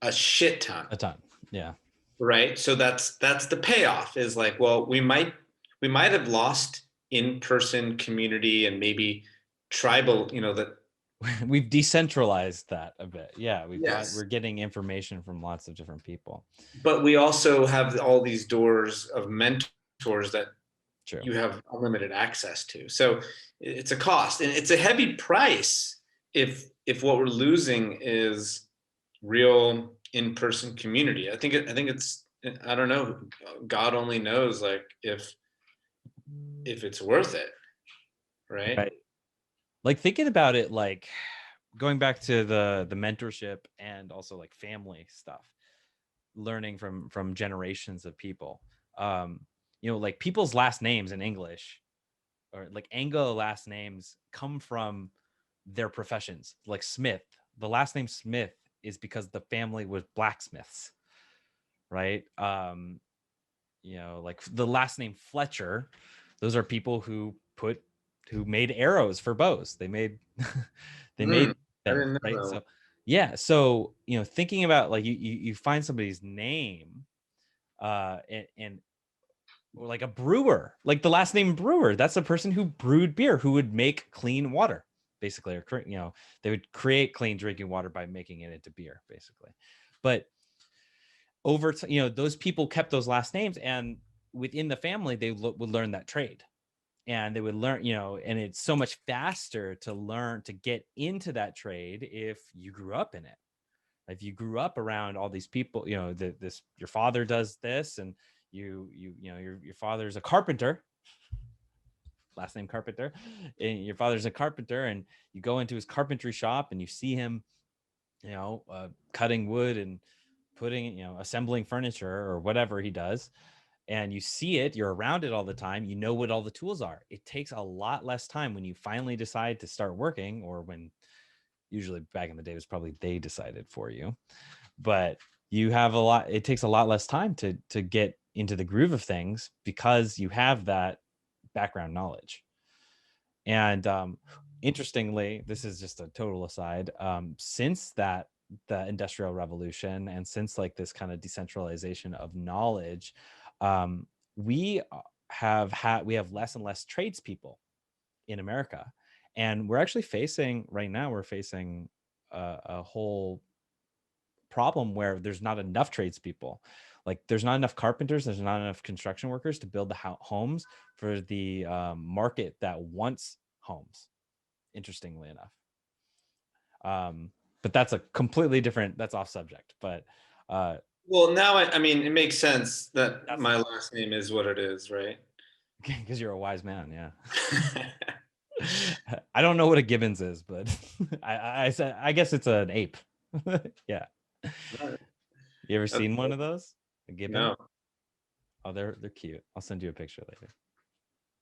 A shit ton, A ton. Yeah. right? So that's the payoff, is like, well, we might have lost in-person community and maybe tribal, that. We've decentralized that a bit. Yeah, Yes, we're getting information from lots of different people. but we also have all these doors of mentors that True. you have unlimited access to. So it's a cost, and it's a heavy price if what we're losing is real in-person community. I think it's, I don't know, God only knows, like, if it's worth it, right? Right. Like thinking about it, like going back to the mentorship and also like family stuff, learning from generations of people. Like people's last names in English, or like Anglo last names, come from their professions. Like Smith, the last name Smith is because the family was blacksmiths, right? Like the last name Fletcher, those are people who made arrows for bows. They made they Hmm, made I them, didn't know right? that. So yeah, so thinking about like you find somebody's name, and or like a brewer, like the last name Brewer, that's a person who brewed beer, who would make clean water, basically, or they would create clean drinking water by making it into beer, basically. But over those people kept those last names, and within the family they would learn that trade, and they would learn, and it's so much faster to learn to get into that trade if you grew up in it. If you grew up around all these people, this your father does this, and your father's a carpenter, last name Carpenter, and your father's a carpenter, and you go into his carpentry shop and you see him, cutting wood and putting, assembling furniture or whatever he does, and you see it, you're around it all the time, you know what all the tools are. It takes a lot less time when you finally decide to start working, or when, usually back in the day, it was probably they decided for you, but it takes a lot less time to get into the groove of things because you have that background knowledge. And interestingly, this is just a total aside, since the Industrial Revolution, and since like this kind of decentralization of knowledge, we have less and less tradespeople in America. And we're actually facing a whole problem where there's not enough tradespeople. Like there's not enough carpenters, there's not enough construction workers to build the homes for the market that wants homes, interestingly enough. But that's that's off subject, but Well, now I mean, it makes sense that my last name is what it is, right? Because you're a wise man. Yeah. I don't know what a gibbons is, but I guess it's an ape. Yeah. Right. You ever That's seen one cool. of those? A gibbon? No. Oh, they're cute. I'll send you a picture later.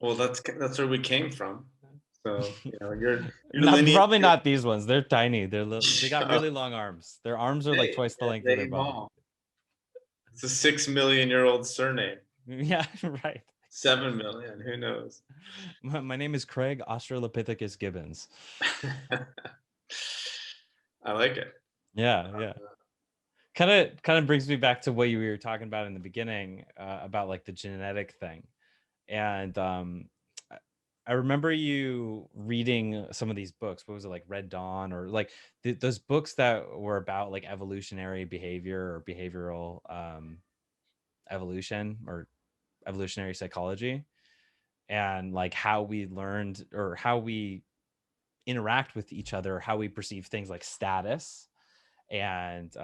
Well, that's where we came from. So, your Not lineage. probably not these ones. They're tiny. They got Oh, really long arms. Their arms are like hey, twice the length of their they body. evolved. It's a 6 million-year-old surname. Yeah, right. 7 million. Who knows? My name is Craig Australopithecus Gibbons. I like it. Yeah. Kind of brings me back to what you were talking about in the beginning about like the genetic thing. And I remember you reading some of these books. What was it, like Red Dawn, or like those books that were about like evolutionary behavior or behavioral evolution or evolutionary psychology, and like how we learned or how we interact with each other, how we perceive things like status and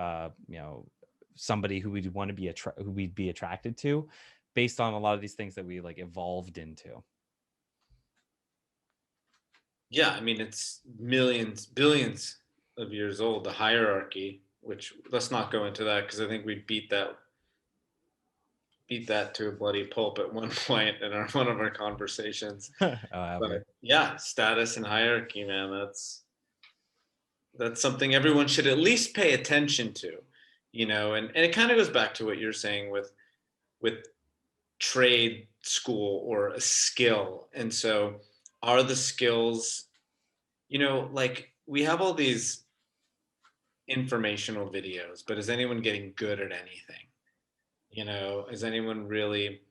somebody who we'd want to be who we'd be attracted to based on a lot of these things that we like evolved into. Yeah, I mean, it's millions, billions of years old, the hierarchy, which let's not go into that because I think we beat that to a bloody pulp at one point in one of our conversations. But yeah, status and hierarchy, man, that's something everyone should at least pay attention to, and it kind of goes back to what you're saying with trade school or a skill. And so are the skills, like we have all these informational videos, but is anyone getting good at anything? Is anyone really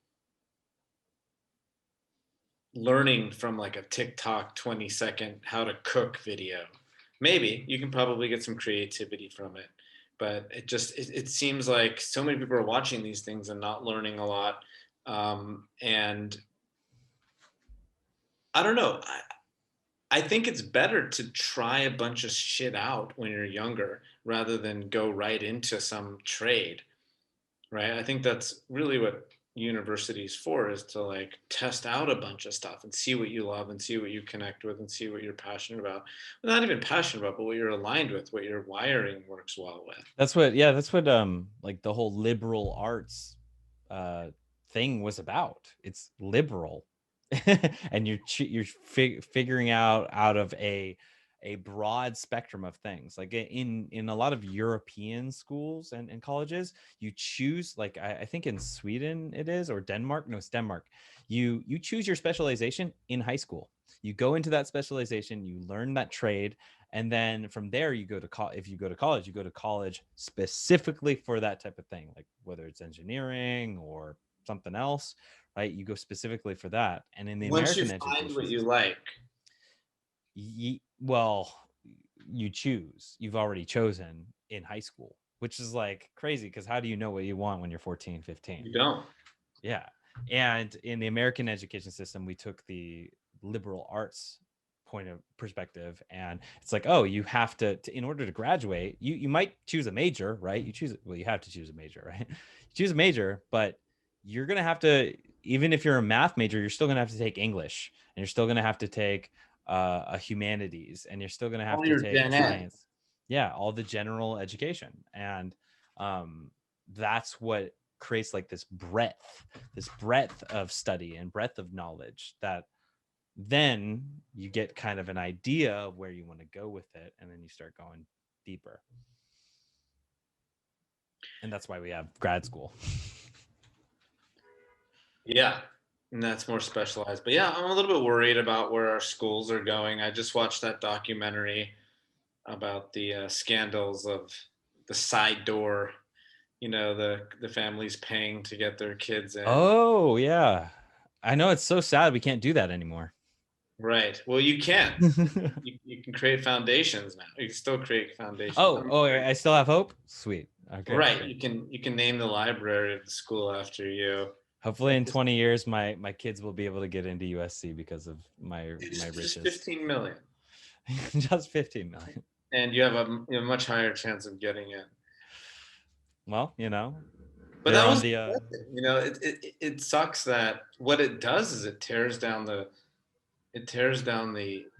learning from like a TikTok 20-second how to cook video? Maybe you can probably get some creativity from it, but it seems like so many people are watching these things and not learning a lot. And I don't know. I think it's better to try a bunch of shit out when you're younger rather than go right into some trade, right? I think that's really what university's for, is to like test out a bunch of stuff and see what you love and see what you connect with and see what you're passionate about. Well, not even passionate about, but what you're aligned with, what your wiring works well with. That's what like the whole liberal arts thing was about. It's liberal. And you're figuring out of a broad spectrum of things. Like in a lot of European schools and colleges, you choose, like I think in Sweden it is, or Denmark. No, it's Denmark. You choose your specialization in high school. You go into that specialization, you learn that trade, and then from there you go to if you go to college, you go to college specifically for that type of thing, like whether it's engineering or something else, right? You go specifically for that. And in the Once you American find education what you system, like, well, you choose. You've already chosen in high school, which is like crazy, because how do you know what you want when you're 14, 15? you don't. Yeah. And in the American education system, we took the liberal arts point of perspective, and it's like, oh, you have to in order to graduate, you might choose a major, right? You have to choose a major, right? You choose a major, but you're going to have to, even if you're a math major, you're still going to have to take English, and you're still going to have to take a humanities, and you're still going to have All to your take gen ed. science. Yeah, all the general education. And that's what creates like this breadth of study and breadth of knowledge, that then you get kind of an idea of where you want to go with it, and then you start going deeper. And that's why we have grad school. Yeah, and that's more specialized. But yeah, I'm a little bit worried about where our schools are going. I just watched that documentary about the scandals of the side door, the families paying to get their kids in. Oh yeah, I know, it's so sad we can't do that anymore. Right. Well, you can. You can create foundations now. You can still create foundations. Oh, I still have hope. Sweet. Okay. Right. Great. You can name the library of the school after you. Hopefully in 20 years my kids will be able to get into USC because of my riches. Just 15 million. Just 15 million. And you have a much higher chance of getting in. Well, But They're that on was, the you know, it sucks that what it does is it tears down the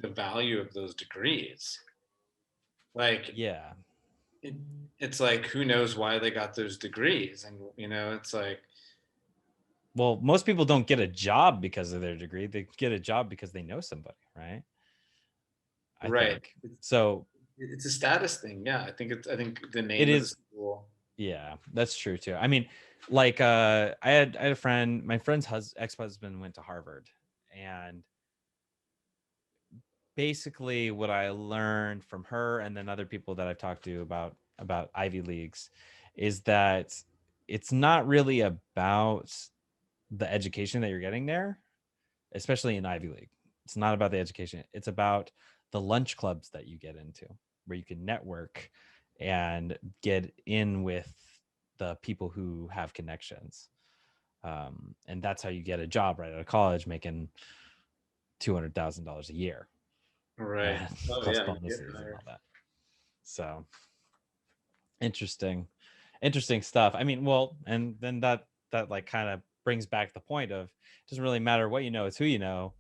value of those degrees. Like yeah. it, it's like who knows why they got those degrees, and it's like Well, most people don't get a job because of their degree. They get a job because they know somebody, right? I right. think. So It's a status thing. Yeah, I think the it name of the is, school. yeah, that's true too. I mean, like I had a friend, my friend's ex-husband went to Harvard, and basically what I learned from her and then other people that I've talked to about Ivy Leagues is that it's not really about the education that you're getting there, especially in Ivy League. It's not about the education. It's about the lunch clubs that you get into where you can network and get in with the people who have connections. And that's how you get a job right out of college making $200,000 a year, Right. Oh plus yeah, you get bonuses and hired. all that. So interesting, interesting stuff. I mean, well, and then that like kind of brings back the point of it doesn't really matter what you know, it's who you know.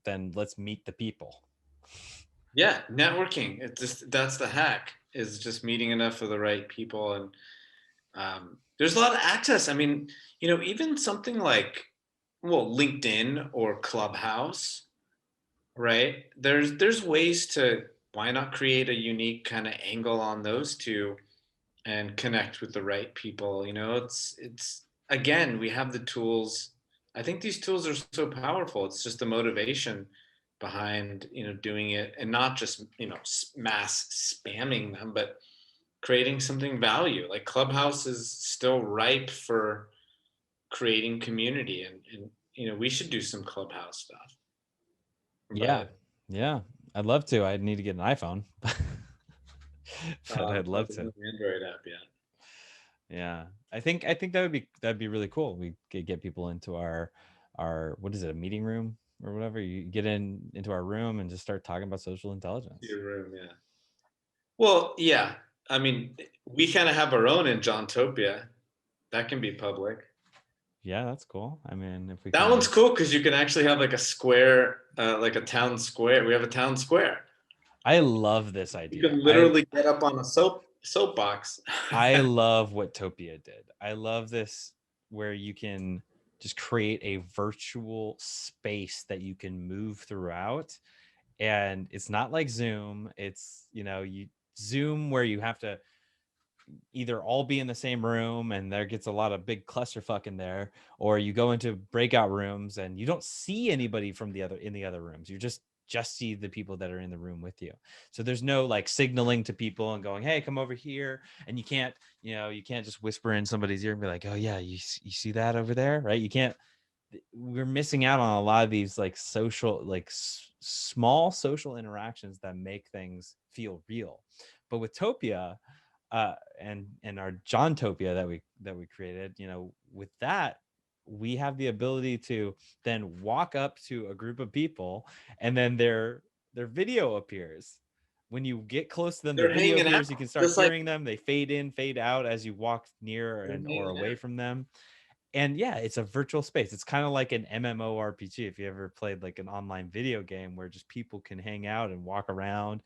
Then let's meet the people. Yeah, networking. It just that's the hack is just meeting enough of the right people, and there's a lot of access. I mean, even something like LinkedIn or Clubhouse, right? There's ways to why not create a unique kind of angle on those two and connect with the right people. It's again, we have the tools. I think these tools are so powerful. It's just the motivation behind doing it, and not just mass spamming them, but creating something value. Like Clubhouse is still ripe for creating community, and we should do some Clubhouse stuff. Yeah, But yeah, I'd love to. I'd need to get an iPhone, but I'd love nothing to. with the Android app yet. Yeah, I think that'd be really cool. We could get people into our what is it, a meeting room or whatever. You get into our room and just start talking about social intelligence. Your room, yeah. Well, yeah. I mean, we kind of have our own in Jauntopia. That can be public. Yeah, that's cool. I mean, if we That can, one's cool because you can actually have like a square, like a town square. We have a town square. I love this You idea. can literally get up on a soapbox. I love what Topia did. I love this where you can just create a virtual space that you can move throughout. And it's not like Zoom. It's, you Zoom where you have to either all be in the same room and there gets a lot of big clusterfuck in there, or you go into breakout rooms and you don't see anybody from the other rooms. You just see the people that are in the room with you. So there's no like signaling to people and going, hey, come over here. And you can't just whisper in somebody's ear and be like, oh yeah, you see that over there, right? You can't. We're missing out on a lot of these like social, like small social interactions that make things feel real. But with Topia, and our Jauntopia that we created, with that, we have the ability to then walk up to a group of people, and then their video appears. When you get close to them, their They're video hanging out, appears. You can start just like hearing them. They fade in, fade out as you walk near they're and or hanging away out. from them. And yeah, it's a virtual space. It's kind of like an MMORPG. If you ever played like an online video game where just people can hang out and walk around,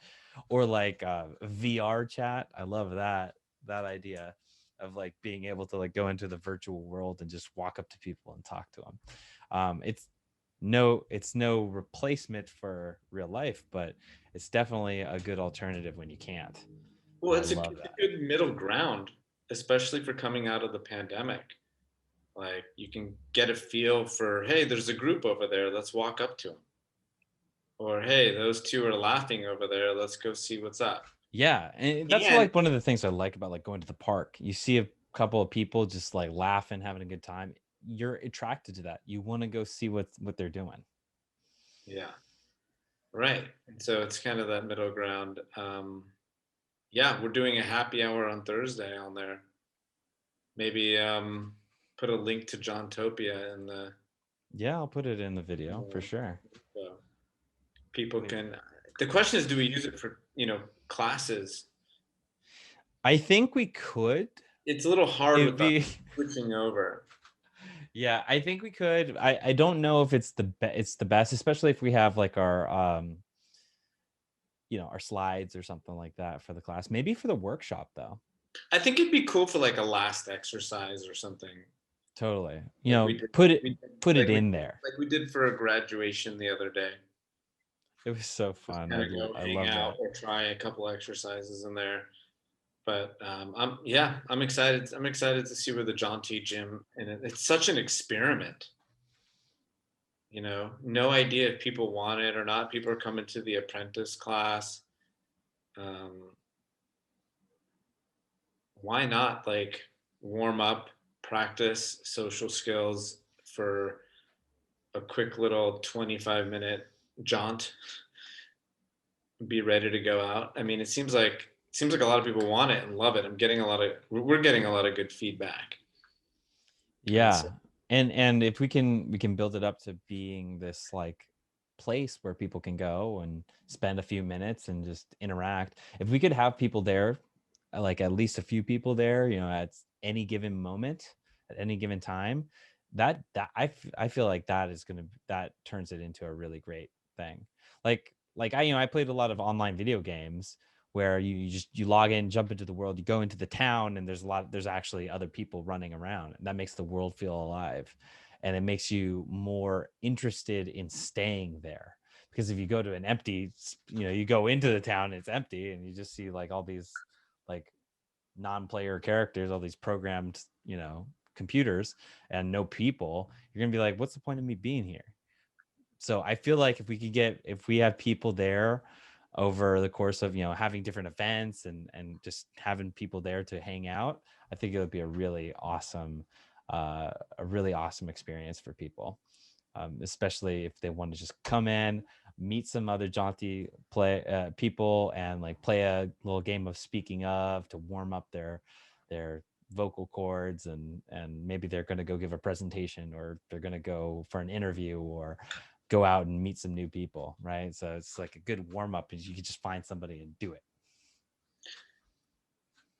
or like VR chat. I love that idea of like being able to like go into the virtual world and just walk up to people and talk to them. It's no replacement for real life, but it's definitely a good alternative when you can't. Well, And I it's a, love it's that. a good middle ground, especially for coming out of the pandemic. Like you can get a feel for, hey, there's a group over there. Let's walk up to them. Or hey, those two are laughing over there. Let's go see what's up. Yeah, and that's And like one of the things I like about like going to the park. You see a couple of people just like laughing, having a good time. You're attracted to that. You want to go see what they're doing. yeah, right. And so it's kind of that middle ground. Yeah, we're doing a happy hour on Thursday on there. Maybe put a link to Jauntopia in the Yeah, I'll put it in the video for sure. so people We- can. The question is, do we use it for classes? I think we could. it's a little hard It'd with that be switching over. yeah, I think we could. I don't know if it's it's the best, especially if we have like our our slides or something like that for the class. Maybe for the workshop though. I think it'd be cool for like a last exercise or something. Totally. Like we did, Put it we, put it like we in there. like we did for a graduation the other day. It was so Just fun. kind of go I hang love out that. or try a couple exercises in there. But I'm excited. I'm excited to see where the Jaunty gym, and it's such an experiment. No idea if people want it or not. People are coming to the apprentice class. Um, why not like warm up, practice social skills for a quick little 25-minute jaunt, be ready to go out. I mean, it seems like a lot of people want it and love it. We're getting a lot of good feedback. And Yeah. so, And if we can build it up to being this like place where people can go and spend a few minutes and just interact. If we could have people there, like at least a few people there, at any given moment, at any given time, I feel like that turns it into a really great thing. Like I played a lot of online video games where you log in, jump into the world, you go into the town, and there's actually other people running around, and that makes the world feel alive, and it makes you more interested in staying there. Because if you go to an empty, you go into the town, it's empty, and you just see like all these like non-player characters, all these programmed computers, and no people, you're gonna be like, what's the point of me being here? So I feel like if we have people there over the course of having different events and just having people there to hang out, I think it would be a really awesome experience for people, especially if they want to just come in, meet some other jaunty people, and like play a little game of speaking of to warm up their vocal cords, and maybe they're going to go give a presentation, or they're going to go for an interview, or go out and meet some new people, right? So it's like a good warm up, and you can just find somebody and do it.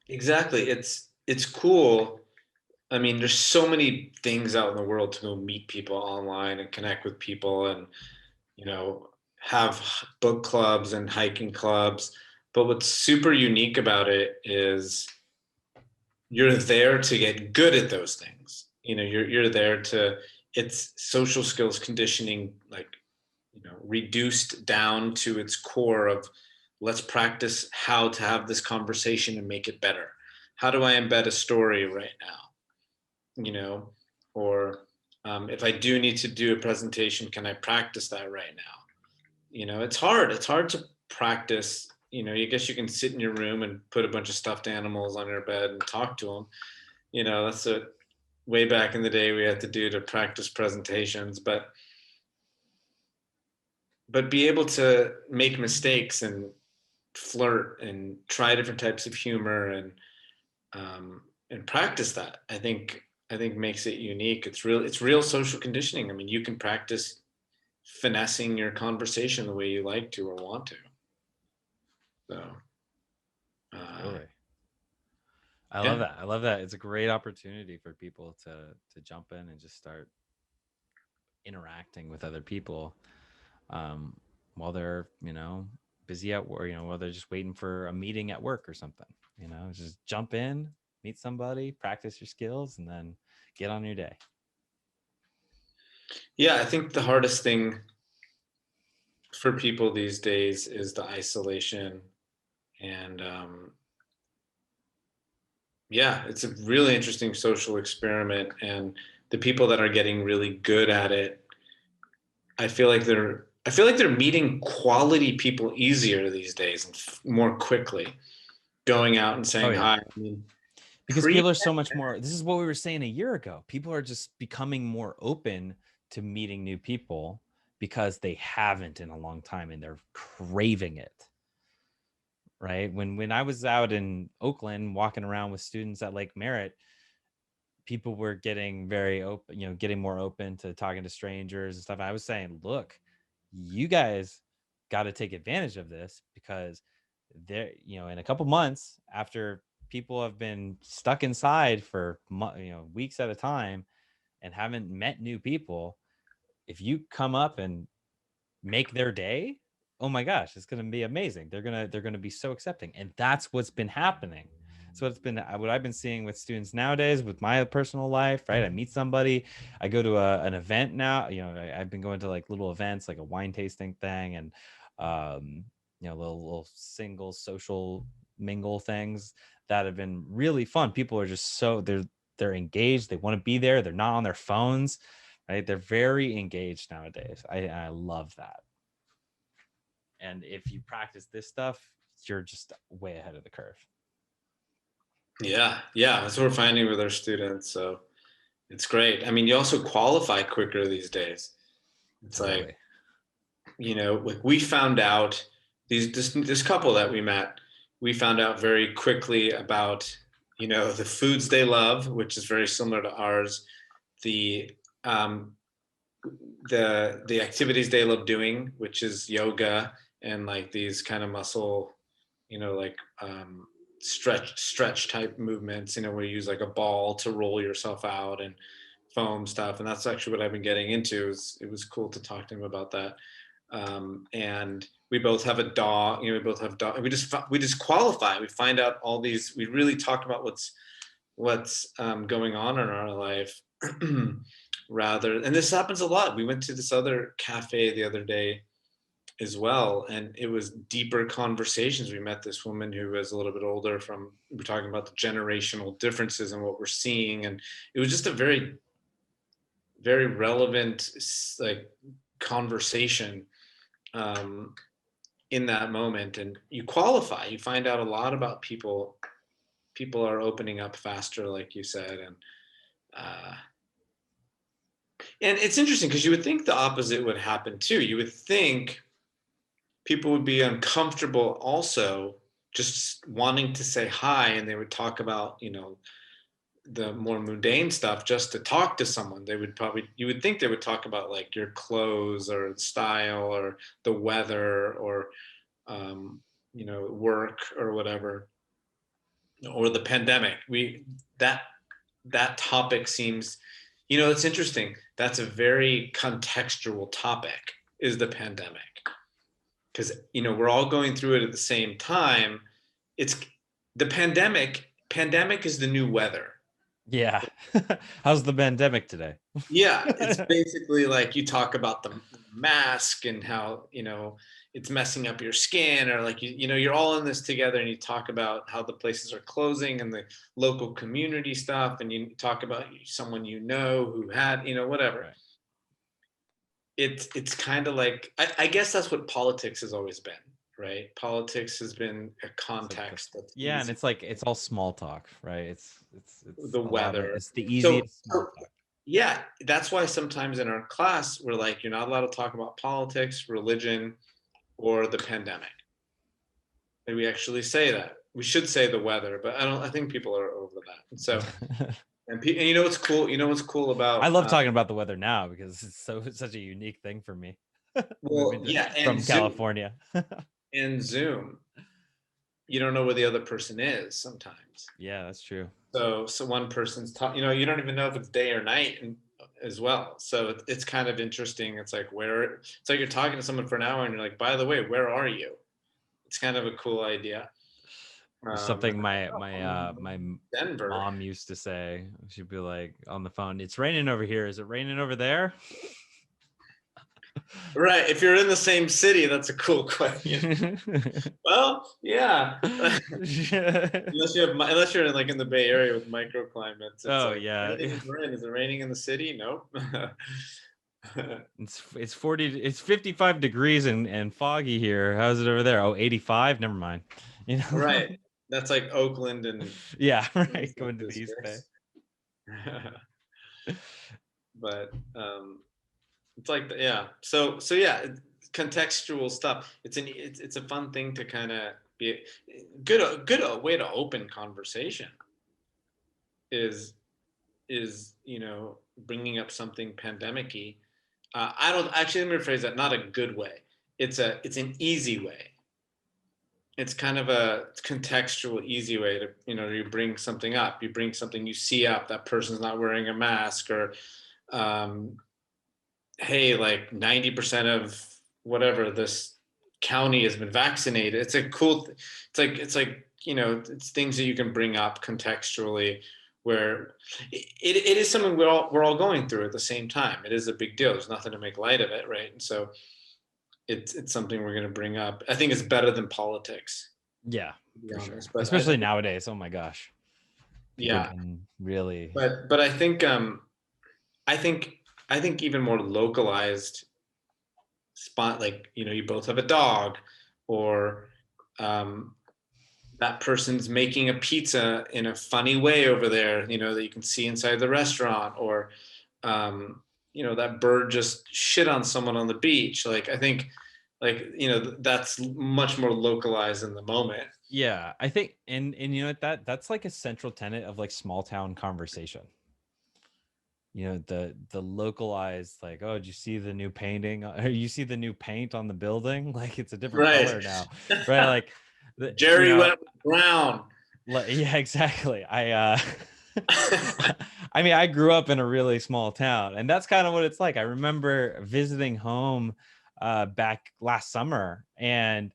exactly. It's cool. I mean, there's so many things out in the world to go meet people online and connect with people and, you know, have book clubs and hiking clubs. But what's super unique about it is you're there to get good at those things. You're there to it's social skills conditioning, like, reduced down to its core of let's practice how to have this conversation and make it better. How do I embed a story right now? Or if I do need to do a presentation, can I practice that right now? It's hard. It's hard to practice. I guess you can sit in your room and put a bunch of stuffed animals on your bed and talk to them. That's a way back in the day we had to do to practice presentations, but be able to make mistakes and flirt and try different types of humor and practice that. I think makes it unique. It's real social conditioning. I mean, you can practice finessing your conversation the way you like to or want to. So uh, Totally. I yeah. love that. I love that. It's a great opportunity for people to jump in and just start interacting with other people, um, while they're busy at work, while they're just waiting for a meeting at work or something. Just jump in, meet somebody, practice your skills, and then get on your day. Yeah, I think the hardest thing for people these days is the isolation. And yeah, it's a really interesting social experiment. And the people that are getting really good at it, I feel like they're meeting quality people easier these days and more quickly, going out and Oh saying yeah, hi. I mean, because people are so much more. This is what we were saying a year ago. People are just becoming more open to meeting new people because they haven't in a long time, and they're craving it. Right? When I was out in Oakland walking around with students at Lake Merritt, people were getting very open, getting more open to talking to strangers and stuff. I was saying, look, you guys got to take advantage of this, because there, in a couple months after people have been stuck inside for weeks at a time and haven't met new people. If you come up and make their day, oh my gosh, it's going to be amazing. They're going to be so accepting. And that's what's been happening. So it's been what I've been seeing with students nowadays with my personal life, right? I meet somebody, I go to an event now, I've been going to like little events, like a wine tasting thing, and little single social mingle things that have been really fun. People are just they're engaged, they want to be there, they're not on their phones, right? They're very engaged nowadays. I love that. And if you practice this stuff, you're just way ahead of the curve. Yeah, that's what we're finding with our students. So it's great. I mean, you also qualify quicker these days. It's totally. Like we found out this couple that we met, we found out very quickly about the foods they love, which is very similar to ours, the activities they love doing, which is yoga and like these kind of muscle, like stretch type movements, where you use like a ball to roll yourself out and foam stuff. And that's actually what I've been getting into. It was cool to talk to him about that. And we both have a dog, we both have dog. We just qualify. We find out all these, we really talk about what's going on in our life and this happens a lot. We went to this other cafe the other day as well, and it was deeper conversations. We met this woman who was a little bit older. We're talking about the generational differences and what we're seeing, and it was just a very, very relevant like conversation in that moment. And you qualify, you find out a lot about people. People are opening up faster, like you said, and it's interesting because you would think the opposite would happen too. You would think people would be uncomfortable also just wanting to say hi, and they would talk about, the more mundane stuff just to talk to someone. You would think they would talk about like your clothes or style or the weather or, work or whatever, or the pandemic. That topic seems, it's interesting. That's a very contextual topic, is the pandemic. Because, we're all going through it at the same time. It's the pandemic is the new weather. Yeah. How's the pandemic today? Yeah. It's basically like you talk about the mask and how, it's messing up your skin, or like, you're all in this together, and you talk about how the places are closing and the local community stuff. And you talk about someone, who had, whatever. Right. It's kind of like, I guess that's what politics has always been, right? Politics has been a context. Like yeah. And it's like, it's all small talk, right? It's the weather. It's the easiest small talk. Yeah. That's why sometimes in our class, we're like, you're not allowed to talk about politics, religion, or the pandemic. And we actually say that. We should say the weather, but I think people are over that. And so, and what's cool? What's cool about? I love talking about the weather now because it's such a unique thing for me. Well, from California. And Zoom, you don't know where the other person is sometimes. Yeah, that's true. So one person's talking. You don't even know if it's day or night, as well. So it's kind of interesting. It's like it's like you're talking to someone for an hour, and you're like, by the way, where are you? It's kind of a cool idea. Something my mom used to say. She'd be like on the phone, "It's raining over here. Is it raining over there?" Right. If you're in the same city, that's a cool question. Well, yeah. unless you're like in the Bay Area with microclimates. Is it raining in the city? Nope. It's 55 degrees and foggy here. How's it over there? Oh, 85. Never mind. Right. That's like Oakland and yeah, right. Going to the East Bay. But it's like yeah. So yeah, contextual stuff. It's a fun thing to kind of be good way to open conversation. Is bringing up something pandemic-y. I don't actually, let me rephrase that. Not a good way. It's an easy way. it's kind of a contextual, easy way to, you bring something up, you bring something you see up, that person's not wearing a mask, or um, hey, like 90% of whatever this county has been vaccinated. It's a cool, it's like, it's things that you can bring up contextually, where it is something we're all going through at the same time. It is a big deal. There's nothing to make light of it, right? And so it's something we're going to bring up. I think it's better than politics, Yeah, to be for sure. honest. But Especially nowadays. Oh my gosh. People yeah, can really. but I think I think even more localized spot, like, you both have a dog, or um, that person's making a pizza in a funny way over there, that you can see inside the restaurant, or that bird just shit on someone on the beach. Like, I think, like, that's much more localized in the moment. Yeah, I think, and you know what, that's like a central tenet of like small town conversation. The localized, like, oh, did you see the new painting, or you see the new paint on the building? Like, it's a different Right. color now, right? Like Jerry went with brown. yeah, exactly. I mean, I grew up in a really small town, and that's kind of what it's like. I remember visiting home back last summer, and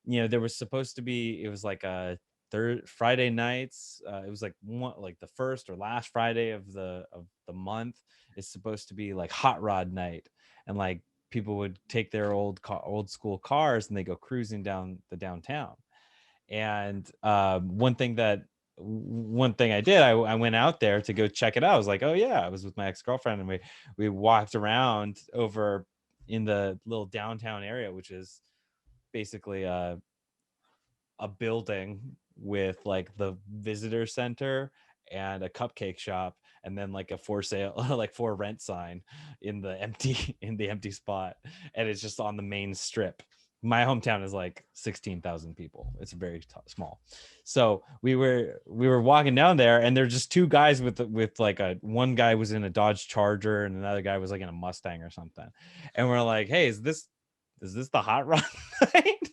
there was supposed to be, it was like a third Friday nights. It was like like the first or last Friday of the month is supposed to be like hot rod night, and like people would take their old school cars and they go cruising down the downtown. And one thing I did, I went out there to go check it out. I was like, oh yeah, I was with my ex-girlfriend, and we walked around over in the little downtown area, which is basically a building with like the visitor center and a cupcake shop, and then like a for sale like for rent sign in the empty spot, and it's just on the main strip. My hometown is like 16,000 people. It's very small. So we were walking down there, and there's just two guys with like one guy was in a Dodge Charger and another guy was like in a Mustang or something. And we're like, hey, is this the hot rod night?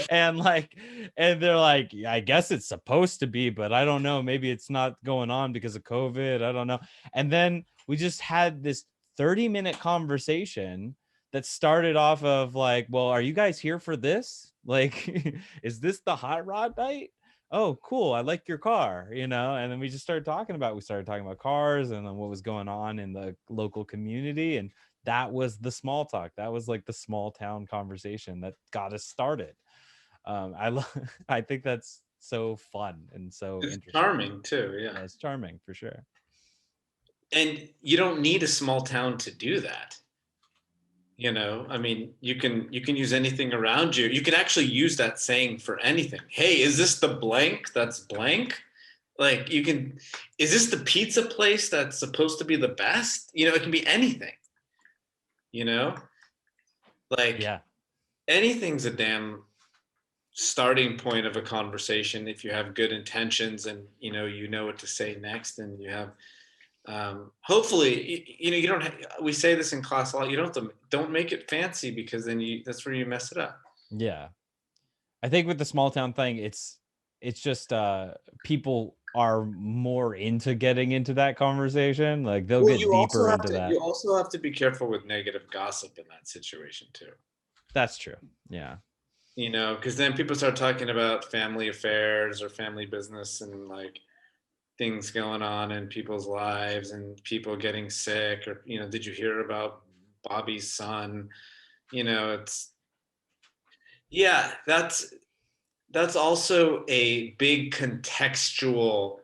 and like and they're like, yeah, I guess it's supposed to be, but I don't know, maybe it's not going on because of COVID, I don't know. And then we just had this 30-minute conversation that started off of like, well, are you guys here for this? Like, is this the hot rod night? Oh, cool, I like your car. And then we started talking about cars and then what was going on in the local community. And that was the small talk. That was like the small town conversation that got us started. I think that's so fun and so It's interesting. charming too. Yeah. Yeah, it's charming for sure. And you don't need a small town to do that. I mean, you can use anything around you. You can actually use that saying for anything. Hey, is this the blank that's blank? Like, is this the pizza place that's supposed to be the best? It can be anything, you know? Like, Yeah. anything's a damn starting point of a conversation if you have good intentions, and you know what to say next, and you have hopefully, you don't we say this in class a lot. You don't make it fancy, because then that's where you mess it up. Yeah. I think with the small town thing, it's just people are more into getting into that conversation. Like, they'll Well, get deeper into you that. also have to be careful with negative gossip in that situation too. That's true. Yeah. Because then people start talking about family affairs or family business, and like things going on in people's lives, and people getting sick, or did you hear about Bobby's son? It's yeah, that's also a big contextual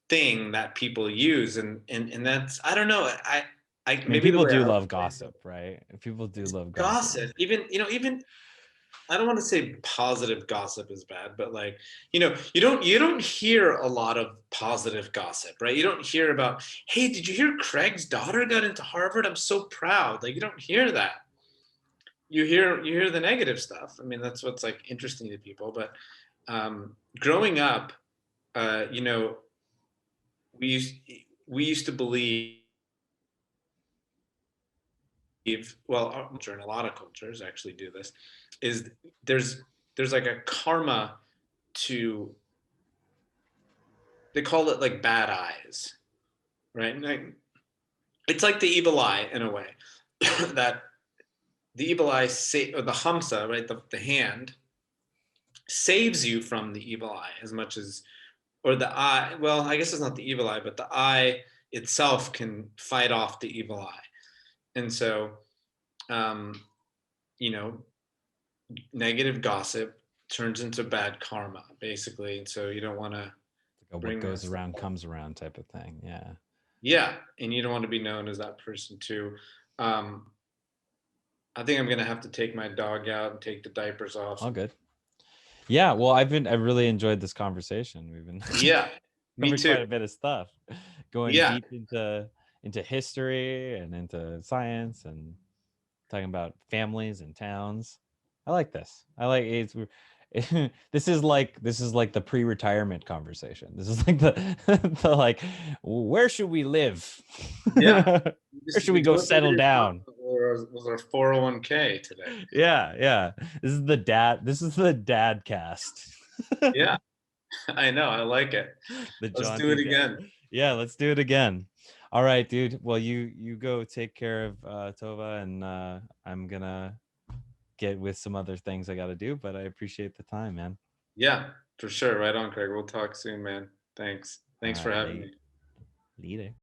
thing that people use, and that's, I don't know, I I mean, maybe the people way do I love gossip, right? People do love gossip. gossip, even I don't want to say positive gossip is bad, but like, you don't hear a lot of positive gossip, right? You don't hear about, hey, did you hear Craig's daughter got into Harvard? I'm so proud. Like, you don't hear that. You hear the negative stuff. I mean, that's what's like interesting to people. But growing up, you know, we used we used to believe, well, our culture and a lot of cultures actually do this, is there's there's like a karma to, they call it like bad eyes, right? And it's like the evil eye in a way. That the evil eye or the hamsa, right, the hand saves you from the evil eye as much as, or the eye, well, I guess it's not the evil eye, but the eye itself can fight off the evil eye. And so, you know, negative gossip turns into bad karma, basically. And so you don't want to Like what goes around comes around type of thing. Yeah. Yeah, and you don't want to be known as that person too. I think I'm gonna have to take my dog out and take the diapers off. All good. Yeah, well, I really enjoyed this conversation. We've been yeah, me too. Quite a bit of stuff, going deep into history and into science and talking about families and towns. I like this. I like it. This is like the pre-retirement conversation. This is like the like, where should we live? Yeah. Where should we go settle down? Was our 401k today? Yeah. This is the dad cast. Yeah, I know. I like it. Let's do it again. Yeah, let's do it again. All right, dude. Well, you go take care of Tova, and I'm gonna get with some other things I got to do. But I appreciate the time, man. Yeah, for sure. Right on, Craig. We'll talk soon, man. Thanks for having me. Later.